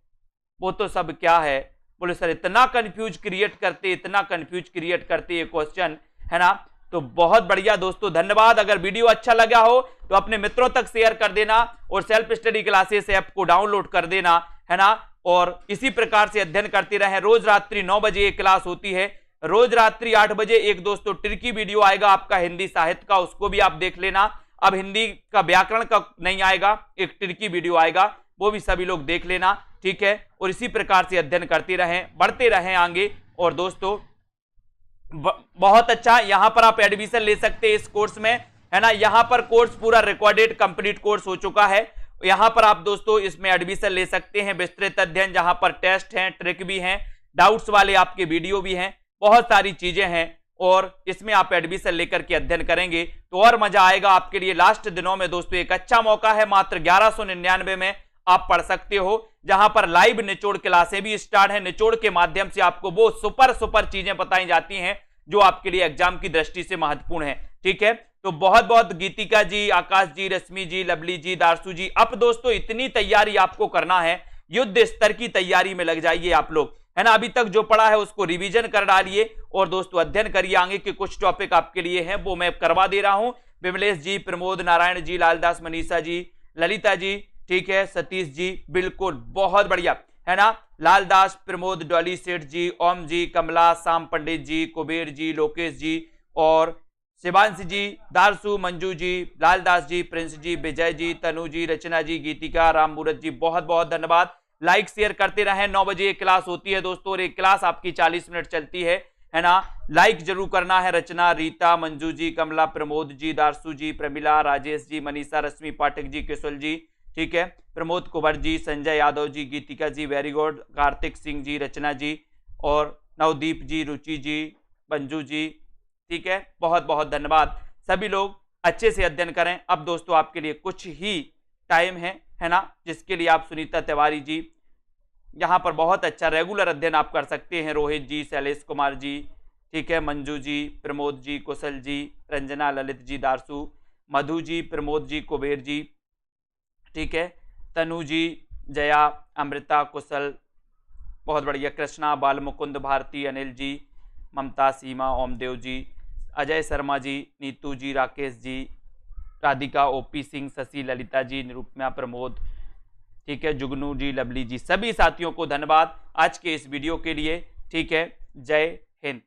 वो तो सब क्या है। बोले सर इतना कंफ्यूज क्रिएट करते ये क्वेश्चन, है ना। तो बहुत बढ़िया दोस्तों, धन्यवाद। अगर वीडियो अच्छा लगा हो तो अपने मित्रों तक शेयर कर देना और सेल्फ स्टडी क्लासेस ऐप को डाउनलोड कर देना, है ना। और इसी प्रकार से अध्ययन करते रहें। रोज रात्रि 9 बजे ये क्लास होती है, रोज रात्रि 8 बजे एक दोस्तों ट्रिकी वीडियो आएगा आपका हिंदी साहित्य का, उसको भी आप देख लेना। अब हिंदी का व्याकरण का नहीं आएगा, एक ट्रिकी वीडियो आएगा, वो भी सभी लोग देख लेना, ठीक है। और इसी प्रकार से अध्ययन करते रहें, बढ़ते रहें आगे। और दोस्तों बहुत अच्छा, यहां पर आप एडमिशन ले सकते हैं इस कोर्स में, है ना। यहां पर कोर्स पूरा रिकॉर्डेड कंप्लीट कोर्स हो चुका है। यहां पर आप दोस्तों इसमें एडमिशन ले सकते हैं। विस्तृत अध्ययन, जहां पर टेस्ट हैं, ट्रिक भी हैं, डाउट्स वाले आपके वीडियो भी हैं, बहुत सारी चीजें हैं। और इसमें आप एडमिशन लेकर के अध्ययन करेंगे तो और मजा आएगा आपके लिए। लास्ट दिनों में दोस्तों एक अच्छा मौका है, मात्र 1199 में आप पढ़ सकते हो, जहां पर लाइव निचोड़ क्लासें भी स्टार्ट है। निचोड़ के माध्यम से आपको वो सुपर चीजें बताई जाती हैं जो आपके लिए एग्जाम की दृष्टि से महत्वपूर्ण है। ठीक है, तो बहुत बहुत गीतिका जी, आकाश जी, रश्मि जी, लवली जी, दारसू जी, अब दोस्तों इतनी तैयारी आपको करना है, युद्ध स्तर की तैयारी में लग जाइए आप लोग, है ना। अभी तक जो पढ़ा है उसको रिवीजन कर डालिए और दोस्तों अध्ययन करिए। आगे के कुछ टॉपिक आपके लिए हैं वो मैं करवा दे रहा हूं। विमलेश जी, प्रमोद, नारायण जी, लालदास, मनीषा जी, ललिता जी, ठीक है, सतीश जी, बिल्कुल बहुत बढ़िया, है ना। लालदास, प्रमोद, डॉली सेठ जी, ओम जी, कमला, श्याम पंडित जी, कुबेर जी, लोकेश जी और शिवांश जी, दारसू, मंजू जी, लालदास जी, प्रिंस जी, विजय जी, तनु जी, रचना जी, गीतिका, राममूरत जी, बहुत बहुत धन्यवाद। लाइक शेयर करते रहें। 9 बजे एक क्लास होती है दोस्तों और एक क्लास आपकी 40 मिनट चलती है ना। लाइक जरूर करना है। रचना, रीता, मंजू जी, कमला, प्रमोद जी, दारसू जी, प्रमिला, राजेश जी, मनीषा, रश्मि पाठक जी, किशोल जी, ठीक है, प्रमोद कुंवर जी, संजय यादव जी, गीतिका जी, वेरी गुड, कार्तिक सिंह जी, रचना जी और नवदीप जी, रुचि जी, मंजू जी, ठीक है, बहुत बहुत धन्यवाद। सभी लोग अच्छे से अध्ययन करें। अब दोस्तों आपके लिए कुछ ही टाइम है ना, जिसके लिए आप सुनीता तिवारी जी यहाँ पर बहुत अच्छा रेगुलर अध्ययन आप कर सकते हैं। रोहित जी, शैलेश कुमार जी, ठीक है, मंजू जी, प्रमोद जी, कुशल जी, रंजना, ललित जी, दारसू, मधु जी, प्रमोद जी, कुबेर जी, ठीक है, तनु जी, जया, अमृता, कुशल, बहुत बढ़िया, कृष्णा, बाल मुकुंद, भारती, अनिल जी, ममता, सीमा, ओमदेव जी, अजय शर्मा जी, नीतू जी, राकेश जी, राधिका, ओपी सिंह, शशि, ललिता जी, निरूपमा, प्रमोद, ठीक है, जुगनू जी, लवली जी, सभी साथियों को धन्यवाद आज के इस वीडियो के लिए। ठीक है, जय हिंद।